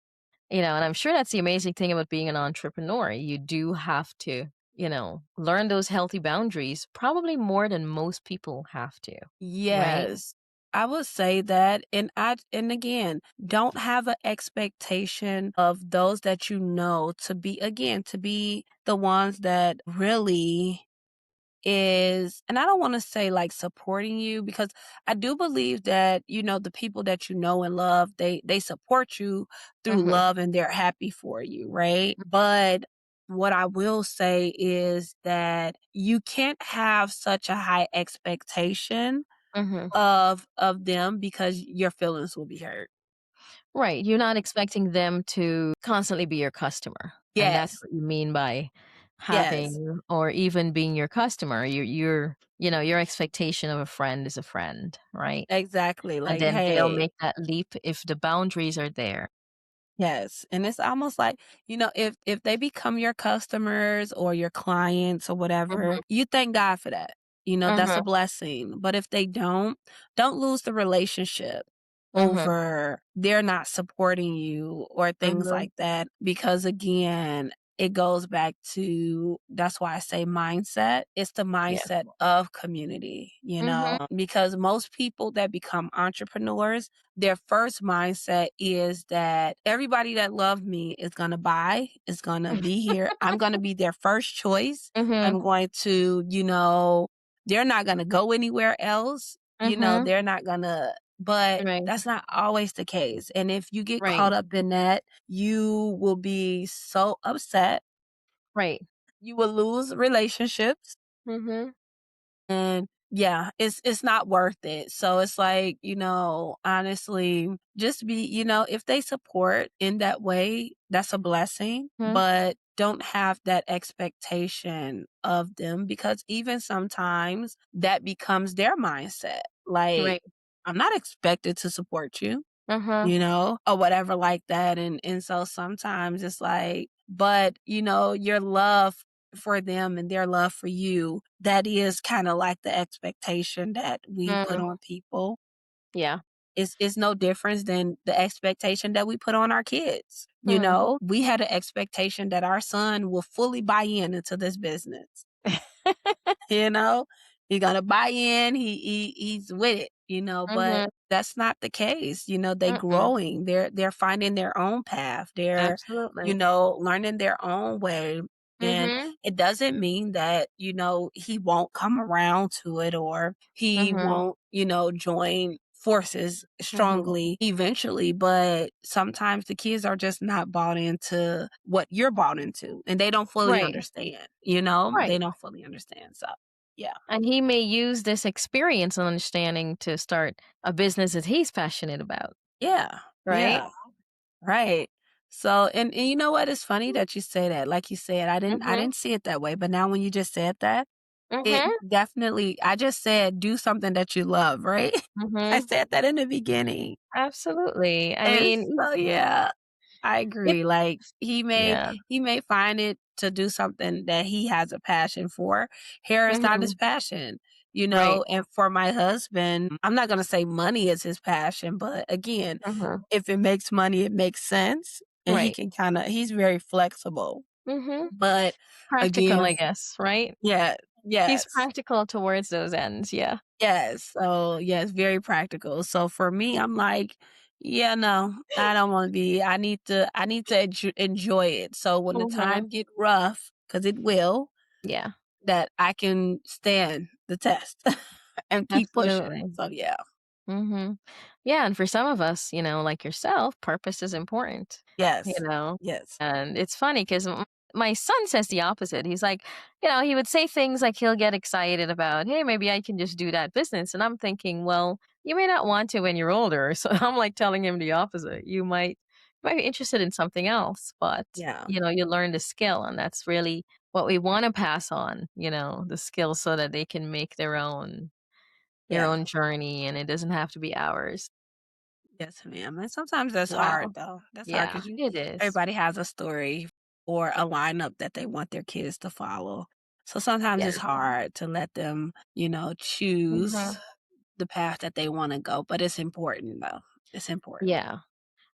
and I'm sure that's the amazing thing about being an entrepreneur. You do have to, learn those healthy boundaries, probably more than most people have to, right? Yes. I would say that and again, don't have an expectation of those that you know to be the ones that really is and I don't wanna say, like, supporting you because I do believe that, the people that you know and love, they support you through Mm-hmm. love and they're happy for you, right? But what I will say is that you can't have such a high expectation Mm-hmm. of them because your feelings will be hurt. Right. You're not expecting them to constantly be your customer. And that's Yes. what you mean by Yes. having or even being your customer. Your expectation of a friend is a friend, right? Exactly. And Like, then they'll hey, make that leap if the boundaries are there. yes, and it's almost like, if they become your customers or your clients or whatever, Mhm. you thank God for that. That's a Mhm. blessing. But if they don't lose the relationship Mhm. over they're not supporting you or things Mhm. like that. Because again, it goes back to that's why I say mindset. It's the Yeah. mindset of community, Mhm. because most people that become entrepreneurs, their first mindset is that everybody that loved me is going to buy, is going to be here. I'm going to be their first choice. Mhm. I'm going to, they're not going to go anywhere else. Mhm. They're not going to, but Right. that's not always the case. And if you get Right. caught up in that, you will be so upset. Right. You will lose relationships. Mhm. And yeah, it's not worth it. So it's like, honestly, just be, if they support in that way, that's a blessing, Mhm. but don't have that expectation of them because even sometimes that becomes their mindset. Like, Right. I'm not expected to support you, Uh-huh. or whatever like that. And so sometimes it's like, but your love for them and their love for you, that is kind of like the expectation that we put Mm. on people. Yeah. Is no difference than the expectation that we put on our kids. Hmm. We had an expectation that our son will fully buy into this business. You know, he's gonna buy in. He's with it. But Mhm. that's not the case. They Mm-mm. growing. They're finding their own path. They're Absolutely. learning their own way. And Mhm. it doesn't mean that he won't come around to it or he Mhm. won't join forces Mhm. strongly eventually, but sometimes the kids are just not bought into what you're bought into and they don't fully Right. understand, Right. they don't fully understand. So, yeah. And he may use this experience and understanding to start a business that he's passionate about, Yeah. right? Yeah. Right. So, and you know what? It's funny that you say that. Like you said, I Mhm. didn't see it that way, but now when you just said that, it Mhm. definitely I just said do something that you love, right? I Mhm. said that in the beginning. Absolutely. I And mean, so yeah, I it agree. Like yeah. he may find it to do something that he has a passion for. Hair is not his Mhm. passion, Right. and for my husband, I'm not gonna say money is his passion, but again, Mhm. if it makes money, it makes sense. And he Right. can he's very flexible. Mhm. But Practical, again, I guess, right? yeah, He's yes. practical towards those ends, yeah. Yes. So, yes, very practical. So for me, I'm like, yeah, no, I don't want to be. I need to enjoy it. So when the Mhm. time get rough, because it will, Yeah. that I can stand the test and keep pushing. Absolutely. So yeah. Mhm. Yeah, and for some of us, like yourself, purpose is important, you Yes. know? Yes. And it's funny 'cause my son says the opposite. He's like, he would say things like he'll get excited about, "Hey, maybe I can just do that business." And I'm thinking, "Well, you may not want to when you're older." So I'm like telling him the opposite. You might be interested in something else, but, Yeah. you learn the skill, and that's really what we wanna pass on, the skill so that they can make their Yeah. own journey, and it doesn't have to be ours. Yes, ma'am. And sometimes that's hard Wow. though. That's hard Yeah, because it is. everybody has a story or a lineup that they want their kids to follow. So sometimes it's Yes. hard to let them, choose Mhm. the path that they want to go. But it's important though. It's important. Yeah.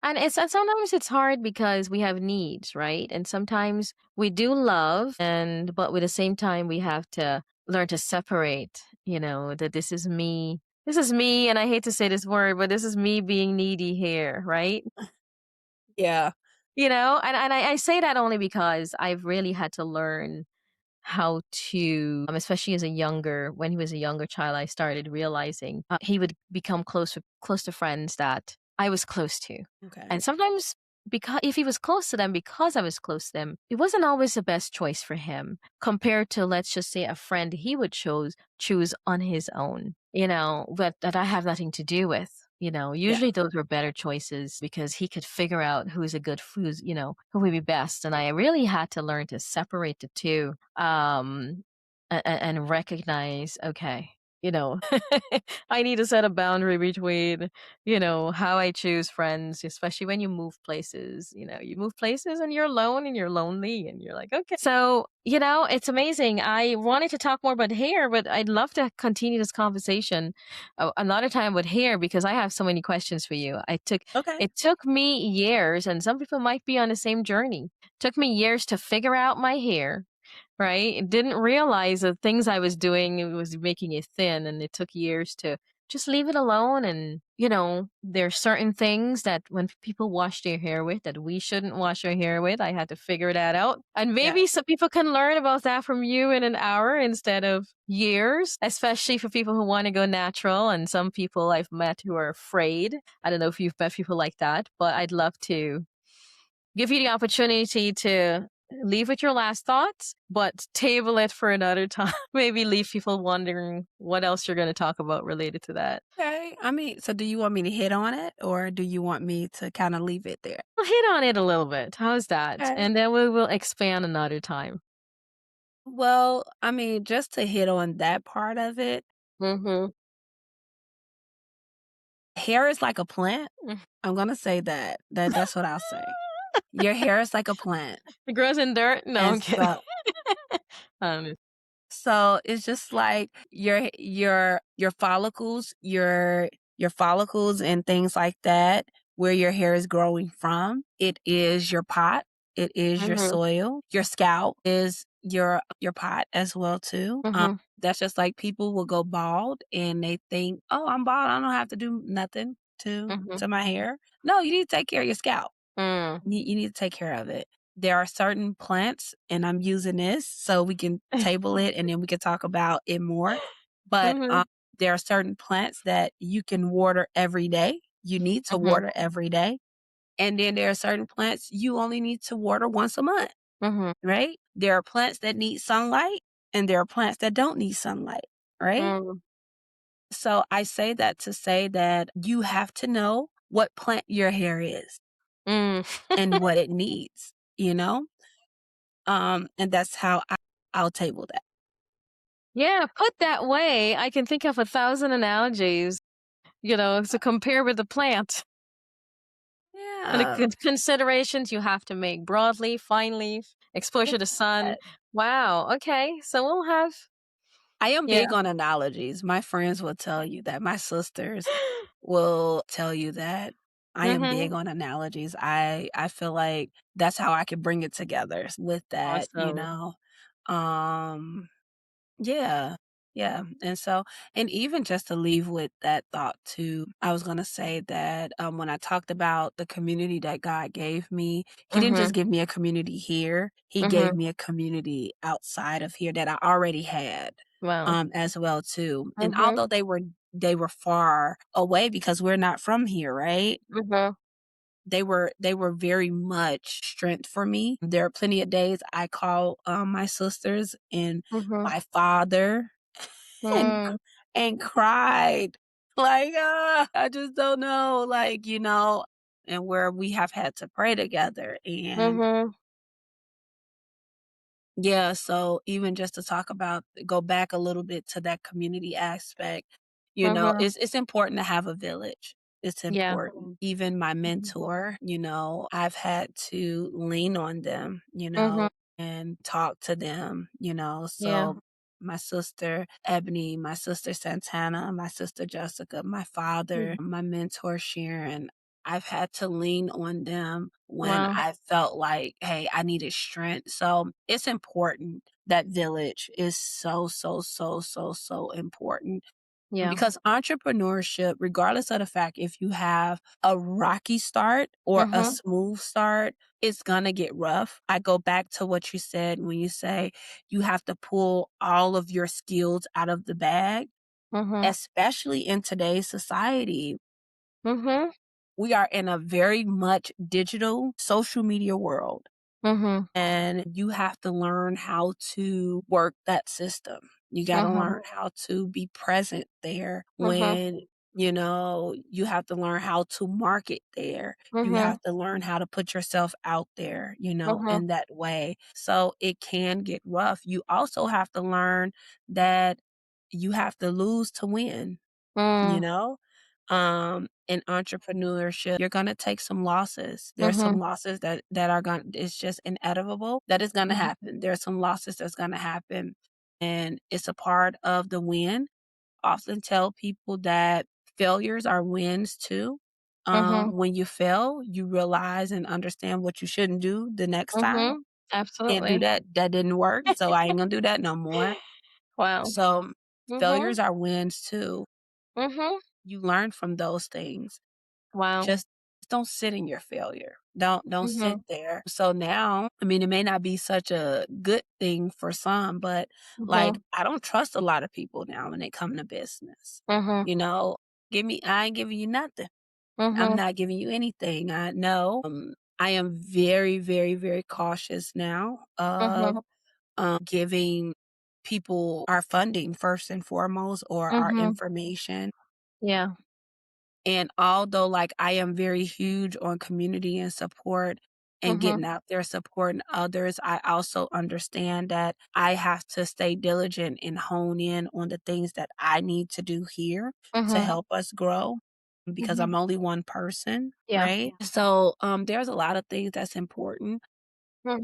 And sometimes it's hard because we have needs, right? And sometimes we do love but with the same time we have to learn to separate, that this is me, and I hate to say this word, but this is me being needy here, right? Yeah. And I say that only because I've really had to learn how to, especially when he was a younger child, I started realizing he would become close to friends that I was close to. Okay. And sometimes, because if he was close to them because I was close to them, it wasn't always the best choice for him compared to, let's just say, a friend he would choose on his own, but that I have nothing to do with. Yeah. Usually those were better choices because he could figure out who's a good who's, who would be best. And I really had to learn to separate the two, and recognize, okay, you know, I need to set a boundary between, how I choose friends, especially when you move places. You move places and you're alone and you're lonely and you're like, okay. So, it's amazing. I wanted to talk more about hair, but I'd love to continue this conversation another time with hair because I have so many questions for you. Okay. It took me years, and some people might be on the same journey. Took me years to figure out my hair, right? Didn't realize the things I was doing it was making it thin, and it took years to just leave it alone. And there's certain things that when people wash their hair with that we shouldn't wash our hair with. I had to figure that out, and Yeah. maybe some people can learn about that from you in an hour instead of years, especially for people who want to go natural. And some people I've met who are afraid. I don't know if you've met people like that, but I'd love to give you the opportunity to leave with your last thoughts, but table it for another time. Maybe leave people wondering what else you're going to talk about related to that. Okay. I mean, so do you want me to hit on it or do you want me to kind of leave it there? We'll hit on it a little bit. How's that? Okay. And then we will expand another time. Well, I mean, just to hit on that part of it, Mm-hmm. hair is like a plant. I'm gonna say that. That's what I'll say. Your hair is like a plant. It grows in dirt? No, And I'm kidding. so Um, so it's just like your follicles, your follicles and things like that, where your hair is growing from. It is your pot. It is your mm-hmm. soil. Your scalp is your pot as well too. Mm-hmm. That's just like people will go bald and they think, oh, I'm bald. I don't have to do nothing Mm-hmm. to my hair. No, you need to take care of your scalp. Mm. You need to take care of it. There are certain plants, and I'm using this so we can table it and then we can talk about it more. But Mm-hmm. there are certain plants that you can water every day. You need to Mm-hmm. water every day. And then there are certain plants you only need to water once a month, Mm-hmm. right? There are plants that need sunlight and there are plants that don't need sunlight, right? Mm. So I say that to say that you have to know what plant your hair is Mm. and what it needs, you know? And that's how I'll table that. Yeah, put that way, I can think of 1,000 analogies, to compare with the plant. And the Yeah. considerations you have to make broadleaf, fine leaf, exposure to sun. Yeah. Wow, okay, so we'll have I am yeah. big on analogies. My friends will tell you that. My sisters will tell you that. I am big Mhm. on analogies. I feel like that's how I can bring it together with that, you Awesome. know? Um Yeah, yeah, and even just to leave with that thought too, I was gonna say that, when I talked about the community that God gave me, He didn't just Mhm, give me a community here, He gave mhm. me a community outside of here that I already had, Wow. as well too, and Mhm, although they were far away because we're not from here, right? mhm, They were very much strength for me. There are plenty of days I call, my sisters and mhm, my father and mm, and cried, like, I just don't know," and where we have had to pray together, and mhm, yeah, so even just to go back a little bit to that community aspect, mhm. it's important to have a village. It's Yeah. important. Even my Mhm, mentor, I've had to lean on them, mhm. and talk to them, Yeah. so my sister Ebony, my sister Santana, my sister Jessica, my father, Mm. my mentor Sharon, I've had to lean on them when Wow. I felt like, "Hey, I needed strength." So, it's important. That village is so, so, so, so, so important Yeah. because entrepreneurship, regardless of the fact if you have a rocky start or a Mhm, smooth start, it's gonna get rough. I go back to what you said when you say you have to pull all of your skills out of the bag, mhm, especially in today's society. mhm, We are in a very much digital social media world, mhm, and you have to learn how to work that system. You got to mhm, learn how to be present there mhm, You have to learn how to market there. You Mhm. have to learn how to put yourself out there, Mhm. in that way. So it can get rough. You also have to learn that you have to lose to win, you Mm. know? In entrepreneurship, you're gonna take some losses. There's some Mhm. losses that are gonna it's just inevitable that is gonna Mhm. happen. There's some losses that's gonna happen, and it's a part of the win. Often tell people that failures are wins too. Mhm. When you fail, you realize and understand what you shouldn't do the next time. Mhm. Can't do Absolutely. that. That didn't work, so I ain't gonna do that no more. Wow. So Mhm. failures are wins too. Mhm. You learn from those things. Wow. Just don't sit in your failure. Don't sit Mhm. there. So now, I mean, it may not be such a good thing for some, but like Mhm. I don't trust a lot of people now when they come to business. Mhm. You know, I ain't giving you nothing. I'm Mhm. not giving you anything. I know. I am very, very, very cautious now of Mhm. giving people our funding first and foremost or our Mhm. information. Yeah. And although, like, I am very huge on community and support and Mhm. getting out there supporting others, I also understand that I have to stay diligent and hone in on the things that I need to do here to Mhm. help us grow because Mhm. I'm only one person, Yeah. right? So, there's a lot of things that's important.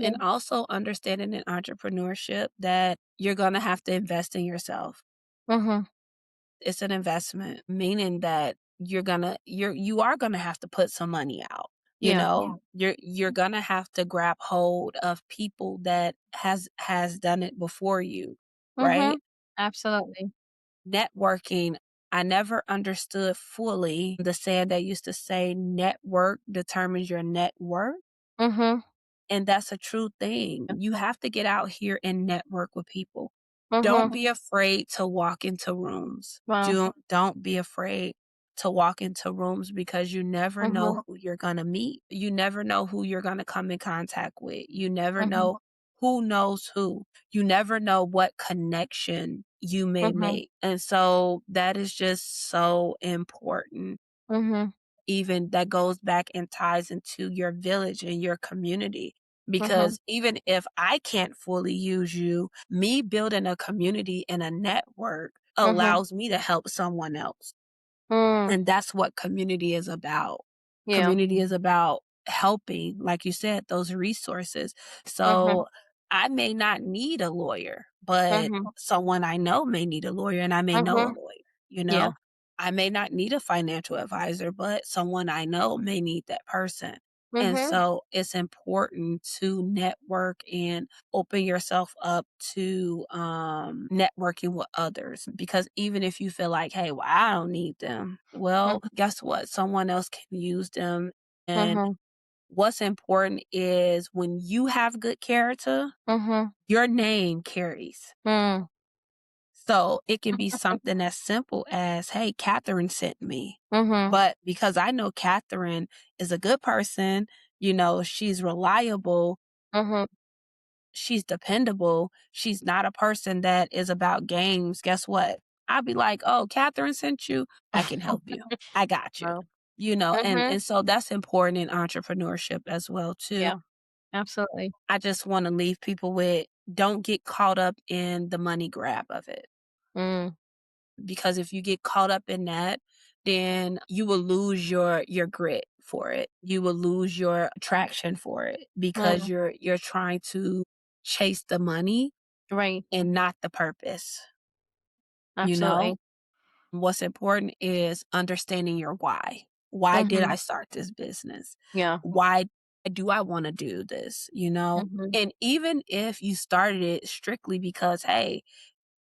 And Mhm. also understanding in entrepreneurship that you're going to have to invest in yourself. Mhm. It's an investment, meaning that you are gonna have to put some money out, you Yeah. know? You're gonna have to grab hold of people that has done it before you, Mhm. right? Absolutely. Networking, I never understood fully the saying that used to say, "Network determines your net worth." Mhm. And that's a true thing. You have to get out here and network with people. Don't Mhm. be afraid to walk into rooms. Wow. Don't be afraid to walk into rooms because you never know Mhm. who you're going to meet. You never know who you're going to come in contact with. You never Mhm. know who knows who. You never know what connection you may Mhm. make. And so that is just so important, Mhm. even that goes back and ties into your village and your community. Mhm. Because even if I can't fully use you, me building a community and a network Mhm. allows me to help someone else. Mm. And that's what community is about. Yeah. Community is about helping, like you said, those resources. Mhm. So I may not need a lawyer, but Mhm. someone I know may need a lawyer and I may know a Mhm. lawyer, you Yeah. know? I may not need a financial advisor, but someone I know may need that person. And Mhm. so it's important to network and open yourself up to networking with others because even if you feel like, hey, well, I don't need them, well, Mhm. guess what? Someone else can use them. And Mhm. what's important is when you have good character, Mhm. your name carries. Mm. So it can be something as simple as, hey, Catherine sent me. Mhm. But because I know Catherine is a good person, she's reliable, Mhm. she's dependable, she's not a person that is about games. Guess what? I'd be like, oh, Catherine sent you. I can help you. I got you. Wow. And Mhm. and so that's important in entrepreneurship as well too. Yeah. Absolutely. I just want to leave people with don't get caught up in the money grab of it. Mm. Because if you get caught up in that, then you will lose your grit for it. You will lose your attraction for it because Mm. you're trying to chase the money Right. and not the purpose, you know? Absolutely. What's important is understanding your why. Why did Mhm. I start this business? Yeah. Why do I want to do this? Mhm. And even if you started it strictly because, hey,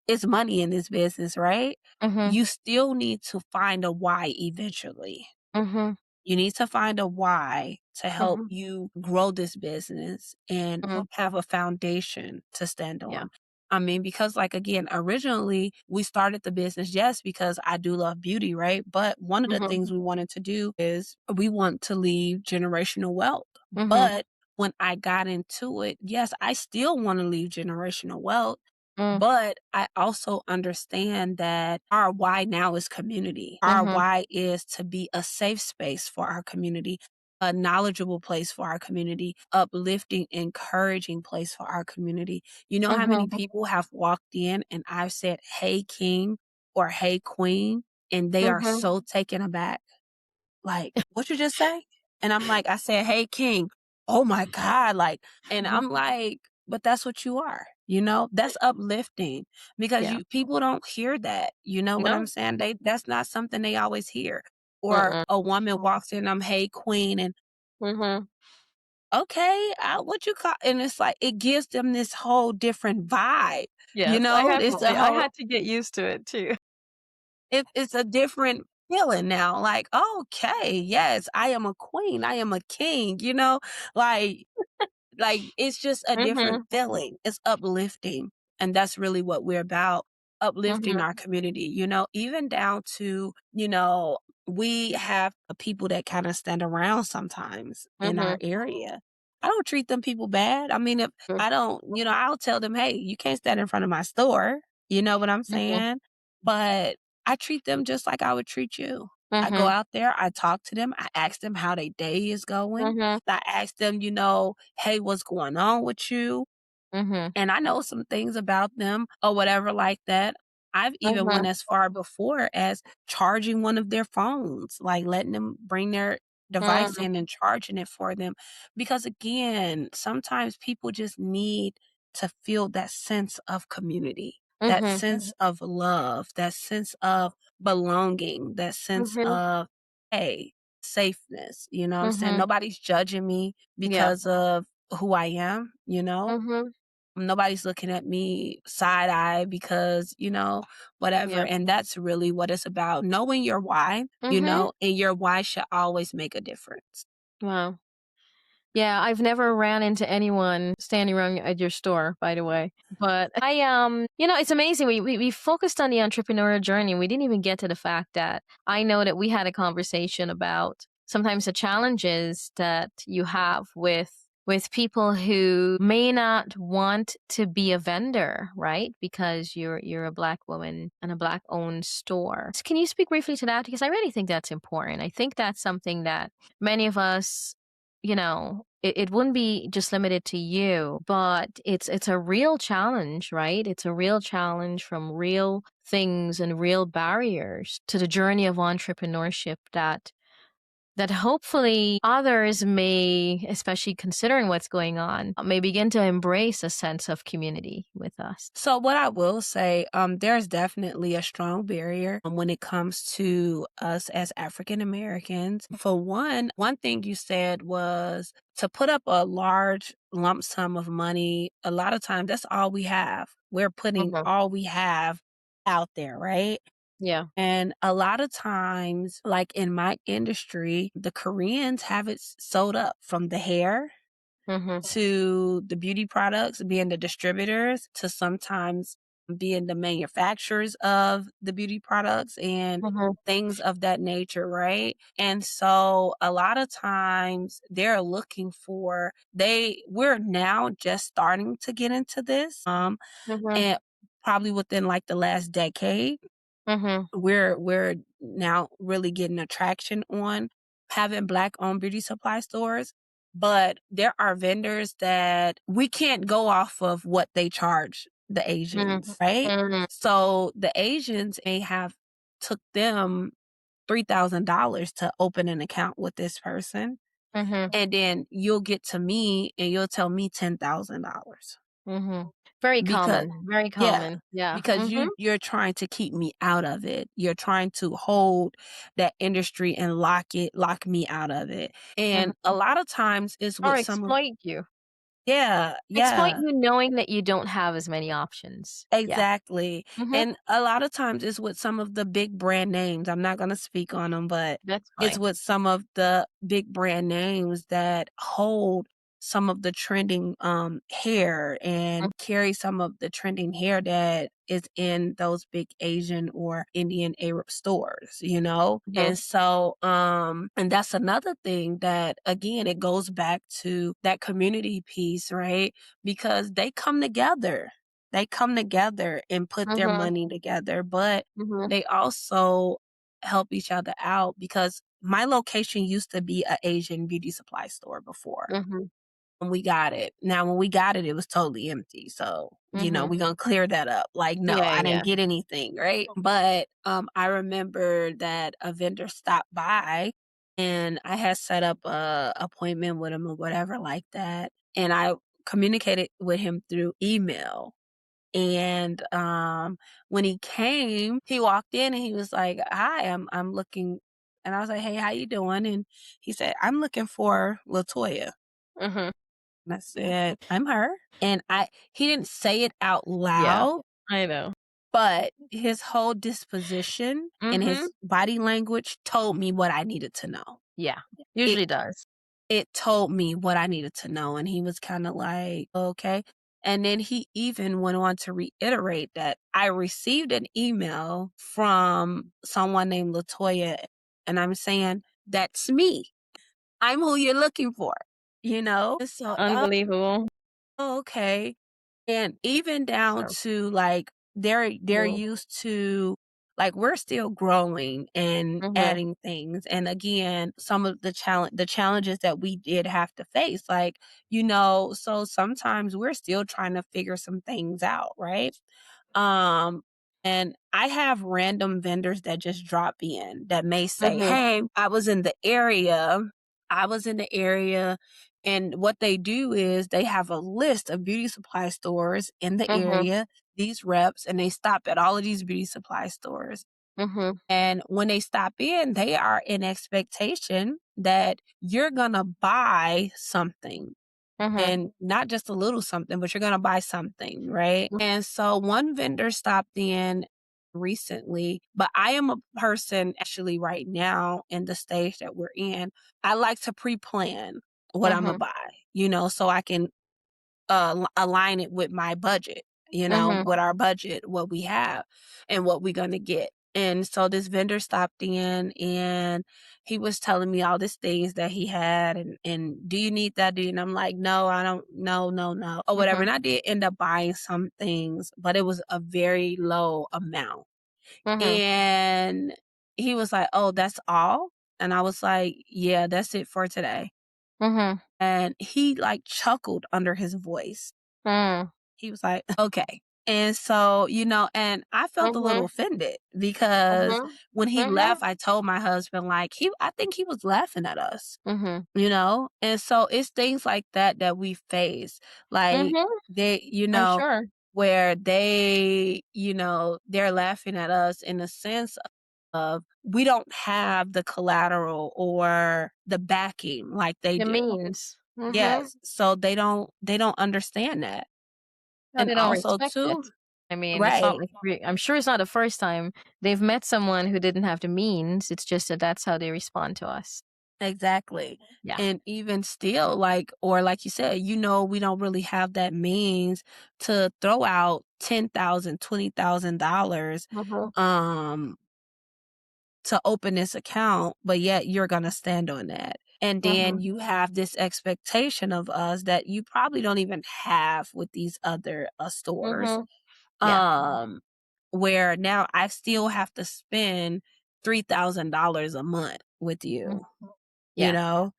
it's money in this business, right? Mhm. You still need to find a why eventually. Mhm. You need to find a why to help Mhm. you grow this business and Mm. have a foundation to stand Yeah. on. I mean, because, like, again, originally we started the business, yes, because I do love beauty, right? But one of the Mhm. things we wanted to do is we want to leave generational wealth. Mhm. But when I got into it, yes, I still want to leave generational wealth. Mm, But I also understand that our why now is community. Our mhm, why is to be a safe space for our community, a knowledgeable place for our community, uplifting, encouraging place for our community. You know how many mhm, people have walked in and I've said, "Hey, king," or "Hey, queen," and they are mhm, so taken aback. Like, "What you just say?" And I'm like, "I said, 'Hey, king.'" "Oh my god," like, and mhm. I'm like, "But that's what you are," you know? That's uplifting because Yeah. you people don't hear that, you know what I'm No. saying? That's not something they always hear. Or Mm-mm. a woman walks in, I'm, "Hey, queen," and, Mhm. "Okay, what you call," and it's like, it gives them this whole different vibe, you Yes, know? It's a I whole had to get used to it too. it's a different feeling now, like, "Okay, yes, I am a queen, I am a king," you know? Like it's just a different Mhm, feeling. It's uplifting, and that's really what we're about, uplifting mhm, our community, even down to, we have people that kinda stand around sometimes in our mhm, area. I don't treat them people bad. I mean, if mm, I don't I'll tell them, "Hey, you can't stand in front of my store." You know what I'm mhm, saying? But I treat them just like I would treat you. I go mhm, out there, I talk to them, I ask them how their day is going. mhm, I ask them, "Hey, what's going on with you?" mhm, And I know some things about them or whatever like that. I've even went mhm, as far before as charging one of their phones, like letting them bring their device mm, in and charging it for them. Because again, sometimes people just need to feel that sense of community, that mhm, sense of love, that sense of belonging, that sense mhm, of, hey, safeness. You know what I'm saying? mhm. Nobody's judging me Yeah. because of who I am, you know? Mhm. Nobody's looking at me side eye because, whatever. Yeah. And that's really what it's about. Knowing your why, Mhm. and your why should always make a difference. Wow. Yeah, I've never ran into anyone standing around at your store, by the way. But it's amazing. We focused on the entrepreneurial journey. We didn't even get to the fact that I know that we had a conversation about sometimes the challenges that you have with people who may not want to be a vendor, right? Because you're a black woman and a black owned store. So can you speak briefly to that? Because I really think that's important. I think that's something that many of us, it wouldn't be just limited to you, but it's a real challenge, right? It's a real challenge from real things and real barriers to the journey of entrepreneurship that hopefully others may, especially considering what's going on, may begin to embrace a sense of community with us. So what I will say, there's definitely a strong barrier when it comes to us as African Americans. For one thing you said was to put up a large lump sum of money. A lot of times that's all we have. We're putting Hmm. all we have out there, right? Yeah. And a lot of times, like in my industry, the Koreans have it sewed up from the hair Hmm. to the beauty products, being the distributors, to sometimes being the manufacturers of the beauty products and Hmm. things of that nature, right? And so a lot of times they're looking for we're now just starting to get into this. Hmm. And probably within like the last decade Hmm. we're now really getting attraction on having black owned beauty supply stores, but there are vendors that we can't go off of what they charge the Hmm. Asians, right? Hmm. So the Asians may have took them $3,000 to open an account with this person, Hmm. and then you'll get to me and you'll tell me $10,000 Hmm. Very because common. Very yeah, common. Yeah. because Hmm. you're trying to keep me out of it. You're trying to hold that industry and lock me out of it. And a Hmm. lot of times it's Or with some of exploit you. yeah, Exploit yeah. you knowing that you don't have as many options. Yeah. Exactly. Mhm. And a lot of times it's with some of the big brand names. I'm not going to speak on them, but That's it's fine. with some of the big brand names that hold some of the trending hair Mm, and carry some of the trending hair that is in those big Asian or Indian Arab stores, you know? And mhm, so and that's another thing that again it goes back to that community piece, right? Because they come together. they come together and put their Mhm. money together, but Mhm. they also help each other out because my location used to be a Asian beauty supply store before. Mhm. When we got it. Now, when we got it, it was totally empty. So, Mhm. we're gonna clear that up. Like, no, Yeah, I yeah. didn't get anything, right? But I remember that a vendor stopped by and I had set up a appointment with him or whatever like that. And I communicated with him through email. And when he came, he walked in and he was like, "Hi, I'm looking," and I was like, "Hey, how you doing?" And he said, "I'm looking for Latoya." Mhm. And I said, "I'm her." And he didn't say it out Yeah, loud, I know. but his whole disposition and Mhm. his body language told me what I needed to know. Yeah, It usually does. it told me what I needed to know, and he was kinda like, "Okay." And then he even went on to reiterate that I received an email from someone named Latoya, and I'm saying, "That's me. I'm who you're looking for." And so, Unbelievable. okay. And even down So to, like, they're cool. used to like, we're still growing and Mhm. adding things, and again, some of the challenges that we did have to face, like, so sometimes we're still trying to figure some things out, right? Um, and I have random vendors that just drop in that may say, Mhm. "Hey, I was in the area," and what they do is they have a list of beauty supply stores in the Mhm. area, these reps, and they stop at all of these beauty supply stores. Mhm. And when they stop in, they are in expectation that you're gonna buy something, Mhm. and not just a little something, but you're gonna buy something, right? And so one vendor stopped in recently, but I am a person actually right now in the stage that we're in. I like to pre-plan what Imma Mhm. buy, so I can align it with my budget, Mhm. with our budget, what we have and what we're gonna get. And so this vendor stopped in and he was telling me all these things that he had and do you need that? And I'm like, no, I don't, no, no, no, or whatever. Mhm. And I did end up buying some things, but it was a very low amount. Mhm. And he was like, "Oh, that's all?" And I was like, "Yeah, that's it for today." Mhm. And he like chuckled under his voice. Mm. He was like, "Okay." And so, and I felt a little Mhm. offended because Mhm. when he Mhm. left, I told my husband, like, I think he was laughing at us, Mhm. And so it's things like that that we face. Like, Mhm. they, I'm sure. where they're laughing at us in the sense of we don't have the collateral or the backing like they The do. means. Mhm. Yes. So they don't understand that. No, And they don't also respect it. too. I mean, it's not Right, like I'm sure it's not the first time they've met someone who didn't have the means. It's just that that's how they respond to us. exactly. Yeah. And even still, like or like you said, we don't really have that means to throw out $10,000, $20,000, Mhm. um, to open this account, but yet you're gonna stand on that. And then Mhm. you have this expectation of us that you probably don't even have with these other, stores. Mhm. Yeah. Um, where now I still have to spend $3,000 a month with you, Mhm. you Yeah. know?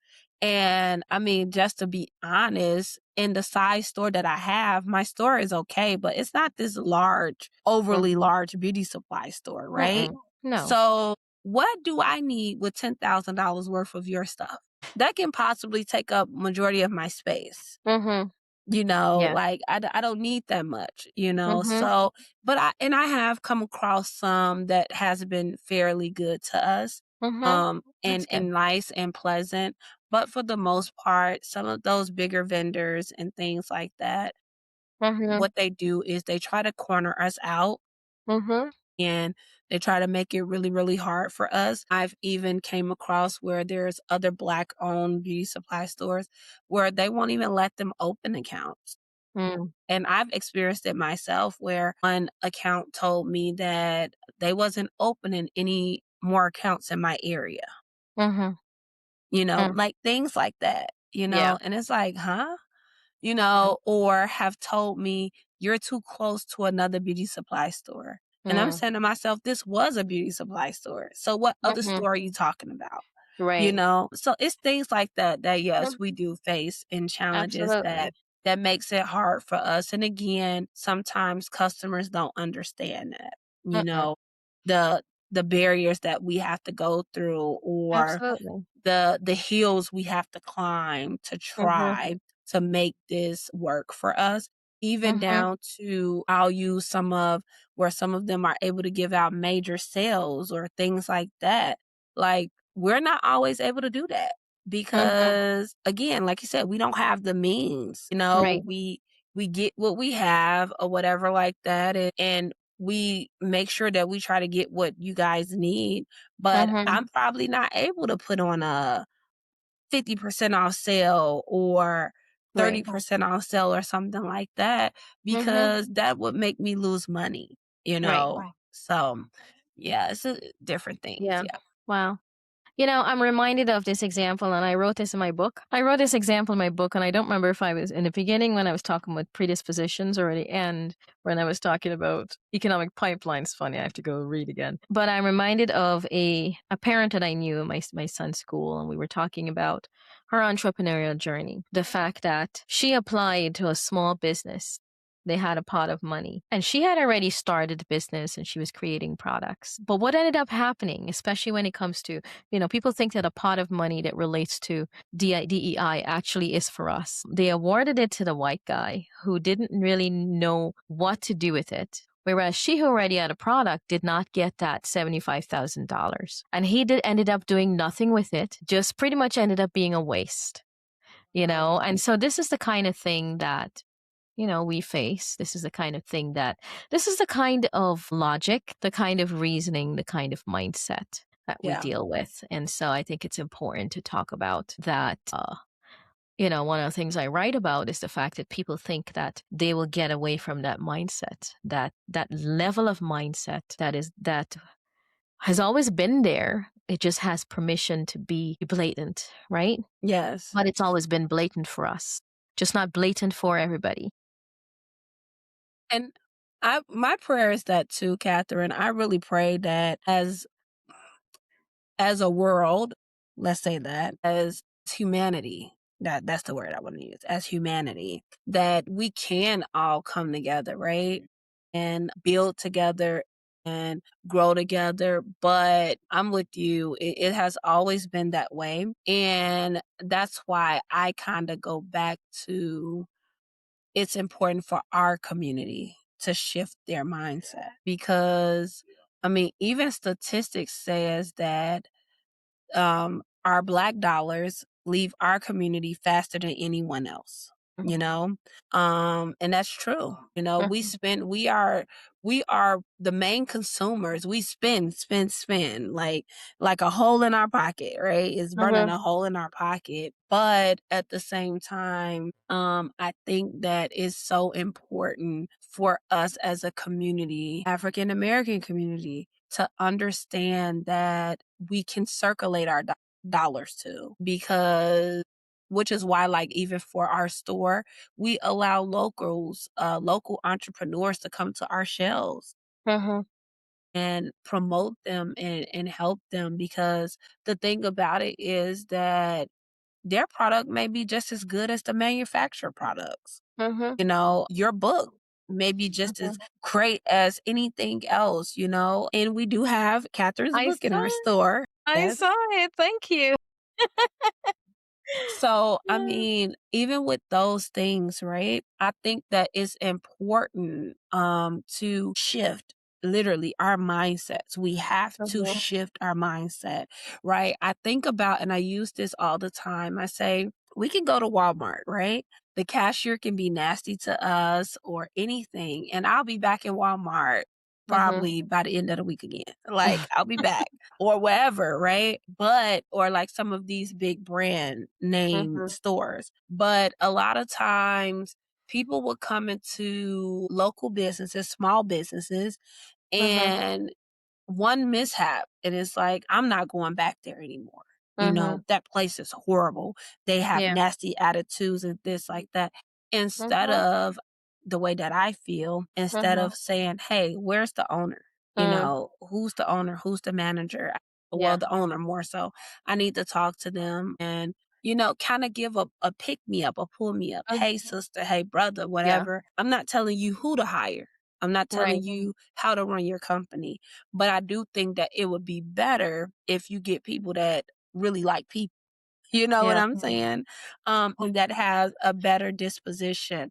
And I mean, just to be honest, in the size store that I have, my store is okay, but it's not this large, overly Mhm. large beauty supply store, right? Mm-mm. No. So what do I need with $10,000 worth of your stuff? That can possibly take up majority of my space. Mhm. Yeah. Like, I don't need that much, Mhm. so but I have come across some that has been fairly good to us, Mhm. and That's good. nice and pleasant, but for the most part, some of those bigger vendors and things like that, Mhm. what they do is they try to corner us out Mhm. and they try to make it really, really hard for us. I've even came across where there's other Black-owned beauty supply stores where they won't even let them open accounts. Mm. And I've experienced it myself where one account told me that they wasn't opening any more accounts in my area, Mhm. Mm. like things like that, Yeah. and it's like, huh? Mhm. or have told me, "You're too close to another beauty supply store." And I'm Mm. saying to myself, "This was a beauty supply store. So what other Mhm. store are you talking about?" Right. So it's things like that that, yes, we Mhm. do face and challenges Absolutely. that makes it hard for us. And again, sometimes customers don't understand that, you Mm-mm. know, the the barriers that we have to go through, or Absolutely. the hills we have to climb to Mhm. try to make this work for us, even Mhm. down to, I'll use some of where some of them are able to give out major sales or things like that. Like, we're not always able to do that Mhm. because, again, like you said, we don't have the means. Right. We get what we have or whatever like that, and we make sure that we try to get what you guys need, but Mhm. I'm probably not able to put on a 50% off sale or Right. 30% off sale or something like that, Mhm. because that would make me lose money, you Right. know? So, yeah, it's different things. Yeah. Yeah. Wow. I'm reminded of this example, and I wrote this in my book. I wrote this example in my book, and I don't remember if I was in the beginning when I was talking about predispositions or at the end when I was talking about economic pipelines. Funny, I have to go read again. But I'm reminded of a parent that I knew in my son's school, and we were talking about her entrepreneurial journey. The fact that she applied to a small business. They had a pot of money, and she had already started the business and she was creating products. But what ended up happening, especially when it comes to people think that a pot of money that relates to DEI actually is for us. They awarded it to the white guy who didn't really know what to do with it. Whereas she who already had a product did not get that $75,000. And he ended up doing nothing with it, just pretty much ended up being a waste. Right. And so this is the kind of thing that we face. This is the kind of logic, the kind of reasoning, the kind of mindset that we Yeah. deal with. And so I think it's important to talk about that. One of the things I write about is the fact that people think that they will get away from that mindset, that level of mindset that has always been there. It just has permission to be blatant, right? Yes. But it's always been blatant for us, just not blatant for everybody. And my prayer is that too, Catherine. I really pray that as a world, let's say that, as humanity, that's the word I want to use, as humanity, that we can all come together, right? And build together and grow together. But I'm with you. It has always been that way. And that's why I kind of go back to, it's important for our community to shift their mindset, because I mean, even statistics says that our Black dollars leave our community faster than anyone else, you Mhm. know? And that's true. Mhm. We are the main consumers. We spend like a hole in our pocket, right? It's burning Mhm. a hole in our pocket. But at the same time, I think that is so important for us as a community, African American community, to understand that we can circulate our dollars too, because which is why, like, even for our store, we allow local entrepreneurs to come to our shelves Mhm. and promote them and help them, because the thing about it is that their product may be just as good as the manufacturer products. Mhm. Your book may be just as Mhm. great as anything else, and we do have Catherine's I book in saw our it. store. I Yes. saw it. Thank you. So, I Yeah. mean, even with those things, right? I think that it's important to shift literally our mindsets. We have to Mhm. shift our mindset, right? I think about, and I use this all the time. I say, we can go to Walmart, right? The cashier can be nasty to us or anything, and I'll be back in Walmart Mhm. probably by the end of the week again. Like, I'll be back or wherever, right? Or like some of these big brand name Mhm. stores. But a lot of times people will come into local businesses, small businesses, Mhm. and one mishap, and it's like, I'm not going back there anymore. Mhm. That place is horrible. They have Yeah. nasty attitudes and this, like that. instead Mhm. of the way that I feel, instead Mhm. of saying, "Hey, where's the owner?" Mm. Who's the owner? Who's the manager? Well, Yeah. the owner more so. I need to talk to them and, kind of give a pick me up, a pull me up. Hey, Mhm. sister. Hey, brother, Yeah. whatever. I'm not telling you who to hire. I'm not telling Right. you how to run your company. But I do think that it would be better if you get people that really like people. You know what Yeah. I'm saying? And that has a better disposition.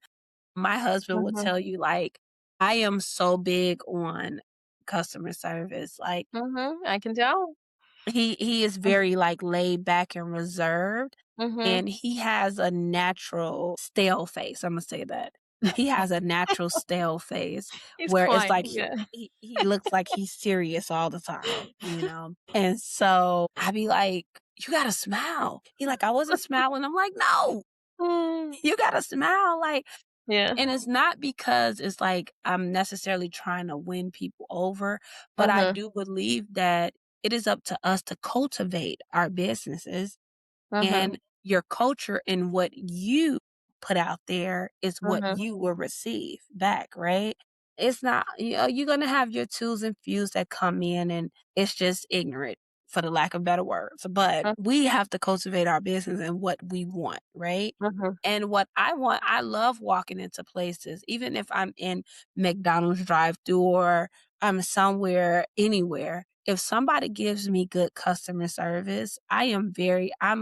My husband will Mhm. tell you, like, I am so big on customer service. Like, Mhm. I can tell. he is very, like, laid back and reserved, Mhm. and he has a natural stale face, Imma say that. He has a natural stale face He's where it's quiet. like Yeah. he looks like he's serious all the time, you know? And so, I be like, "You gotta smile." He like, "I wasn't smiling." I'm like, "No, Mm. you gotta smile." Like, Yeah. and it's not because it's like I'm necessarily trying to win people over, but I Mhm. do believe that it is up to us to cultivate our businesses, Mhm. and your culture and what you put out there is what Mhm. you will receive back, right? It's not, you're going to have your twos and fews that come in and it's just ignorant for the lack of better words. But Mhm. we have to cultivate our business and what we want, right? Mhm. And what I want, I love walking into places, even if I'm in McDonald's drive through or I'm somewhere, anywhere. If somebody gives me good customer service, I'm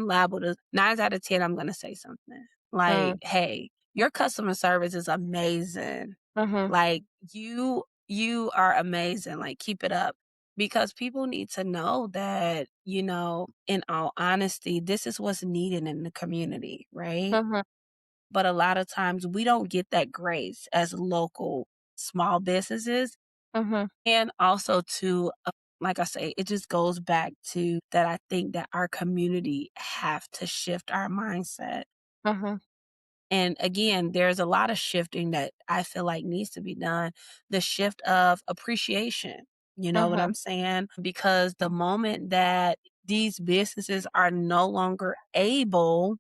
liable to 9 out of 10, I'm going to say something like, Mm. hey, your customer service is amazing. Mhm. Like you are amazing. Like keep it up. Because people need to know that, in all honesty, this is what's needed in the community, right? Mhm. But a lot of times we don't get that grace as local small businesses. Mhm. And also to, like I say, it just goes back to that I think that our community have to shift our mindset. Mhm. And again, there's a lot of shifting that I feel like needs to be done. The shift of appreciation. You know what Mhm. I'm saying? Because the moment that these businesses are no longer able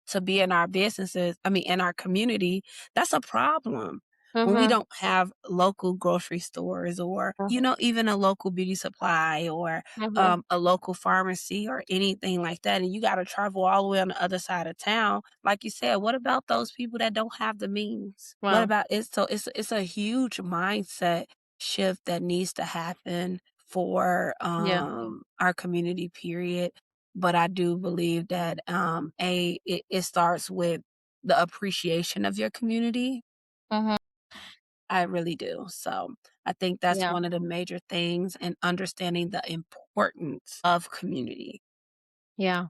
to be in our businesses, I mean, in our community, that's a problem. When we Mhm. don't have local grocery stores or, Mhm. even a local beauty supply or Mhm. a local pharmacy or anything like that, and you got to travel all the way on the other side of town. Like you said, what about those people that don't have the means? What Wow. about it? So it's a huge mindset shift that needs to happen for Yeah. our community, period. But I do believe that, it starts with the appreciation of your community. Mhm. I really do. So, I think that's Yeah. one of the major things and understanding the importance of community. Yeah.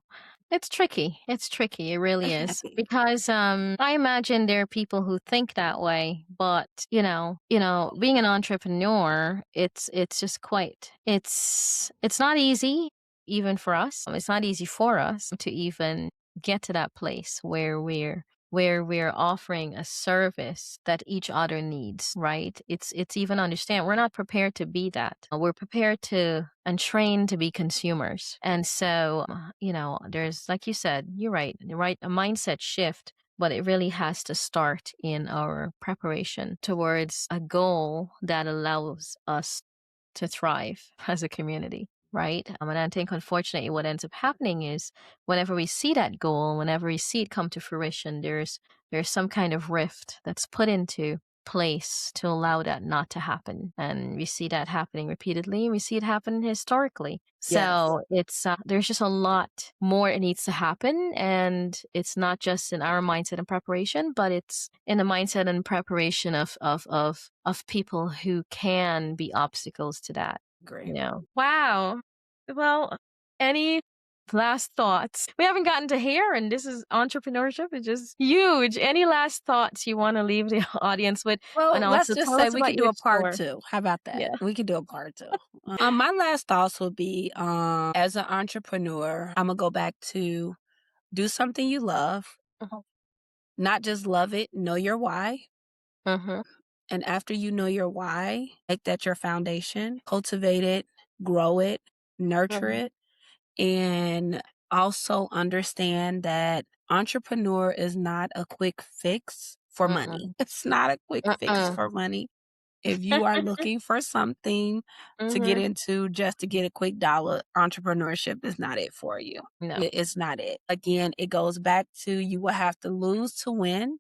It's tricky. It's tricky. It really is. Because I imagine there are people who think that way, but being an entrepreneur, it's just quite it's not easy even for us. It's not easy for us to even get to that place where we're offering a service that each other needs, right? It's even understand we're not prepared to be that. We're prepared to and trained to be consumers. And so, there's like you said, you're right, a mindset shift, but it really has to start in our preparation towards a goal that allows us to thrive as a community. Right. And I think unfortunately what ends up happening is whenever we see that goal, whenever we see it come to fruition, there's some kind of rift that's put into place to allow that not to happen. And we see that happening repeatedly. We see it happen historically. Yes, So there's just a lot more that needs to happen. And it's not just in our mindset and preparation, but it's in the mindset and preparation of people who can be obstacles to that. agree. Wow. Well, any last thoughts? We haven't gotten to here, and this is entrepreneurship. It's just huge. Any last thoughts you want to leave the audience with? And Well, let's also just tell say us we about could do your a part store. 2. How about that? Yeah. We could do a part 2. My last thoughts would be, as an entrepreneur, Imma go back to do something you love. Mhm. Not just love it, know your why. Mhm. And after you know your why, make that your foundation, cultivate it, grow it, nurture Mhm. it, and also understand that entrepreneur is not a quick fix for money. Mm-mm. It's not a quick fix Mm-mm. for money. If you are looking for something to get Mhm. into just to get a quick dollar, entrepreneurship is not it for you. No. It's not it. Again, it goes back to you will have to lose to win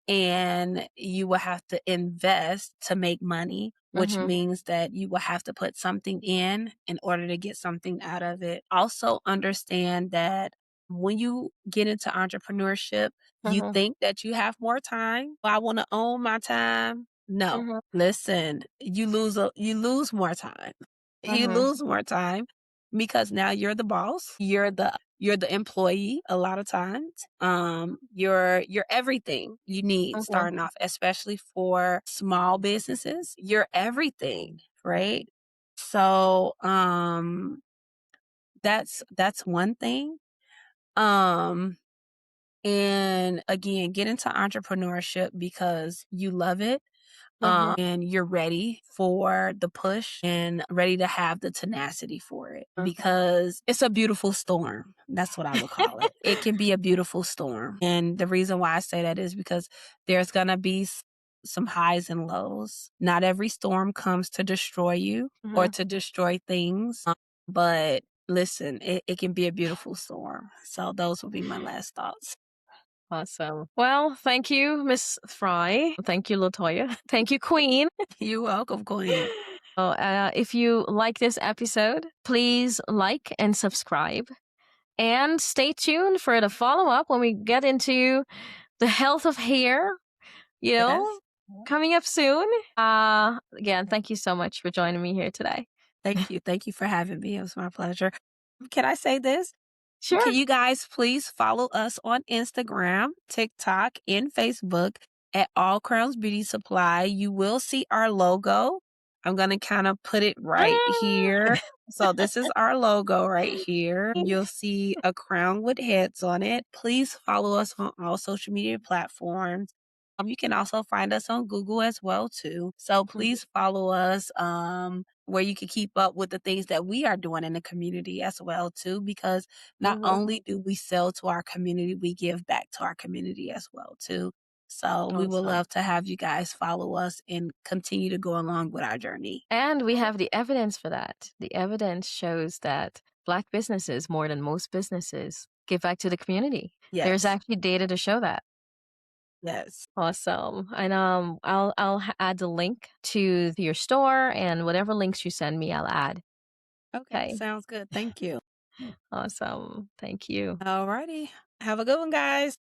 and you will have to invest to make money, which Mhm. means that you will have to put something in order to get something out of it. Also, understand that when you get into entrepreneurship, you Mhm. think that you have more time. I want to own my time. No, Mhm. listen, you lose more time. You Mhm. lose more time because now you're the boss. You're the employee a lot of times. You're everything you need Mhm. starting off, especially for small businesses. You're everything, right? So, that's one thing. Um, and again, get into entrepreneurship because you love it Mhm. and you're ready for the push and ready to have the tenacity for it Mhm. because it's a beautiful storm. That's what I would call it. It can be a beautiful storm. And the reason why I say that is because there's going to be some highs and lows. Not every storm comes to destroy you or Mhm. to destroy things, but listen, it can be a beautiful storm. So those will be my last thoughts. Awesome. Well, thank you, Miss Fry. Thank you, Latoya. Thank you, Queen. You're welcome, Queen. If you like this episode, please like and subscribe. And stay tuned for the follow up when we get into the health of hair, you know, Yes. coming up soon. Again, thank you so much for joining me here today. Thank you. Thank you for having me. It was my pleasure. Can I say this? Can Sure. you guys please follow us on Instagram, TikTok, and Facebook at All Crowns Beauty Supply? You will see our logo. I'm going to kind of put it right here. So this is our logo right here. You'll see a crown with heads on it. Please follow us on all social media platforms. You can also find us on Google as well too. So please follow us where you can keep up with the things that we are doing in the community as well too because not Mhm. only do we sell to our community, we give back to our community as well too. So we would Awesome. love to have you guys follow us and continue to go along with our journey. And we have the evidence for that. The evidence shows that Black businesses, more than most businesses, give back to the community. There's Yes. actually data to show that. Yes. Awesome. And add the link to your store and whatever links you send me, I'll add. Okay. Okay. Sounds good. Thank you. Awesome. Thank you. All righty. Have a good one, guys.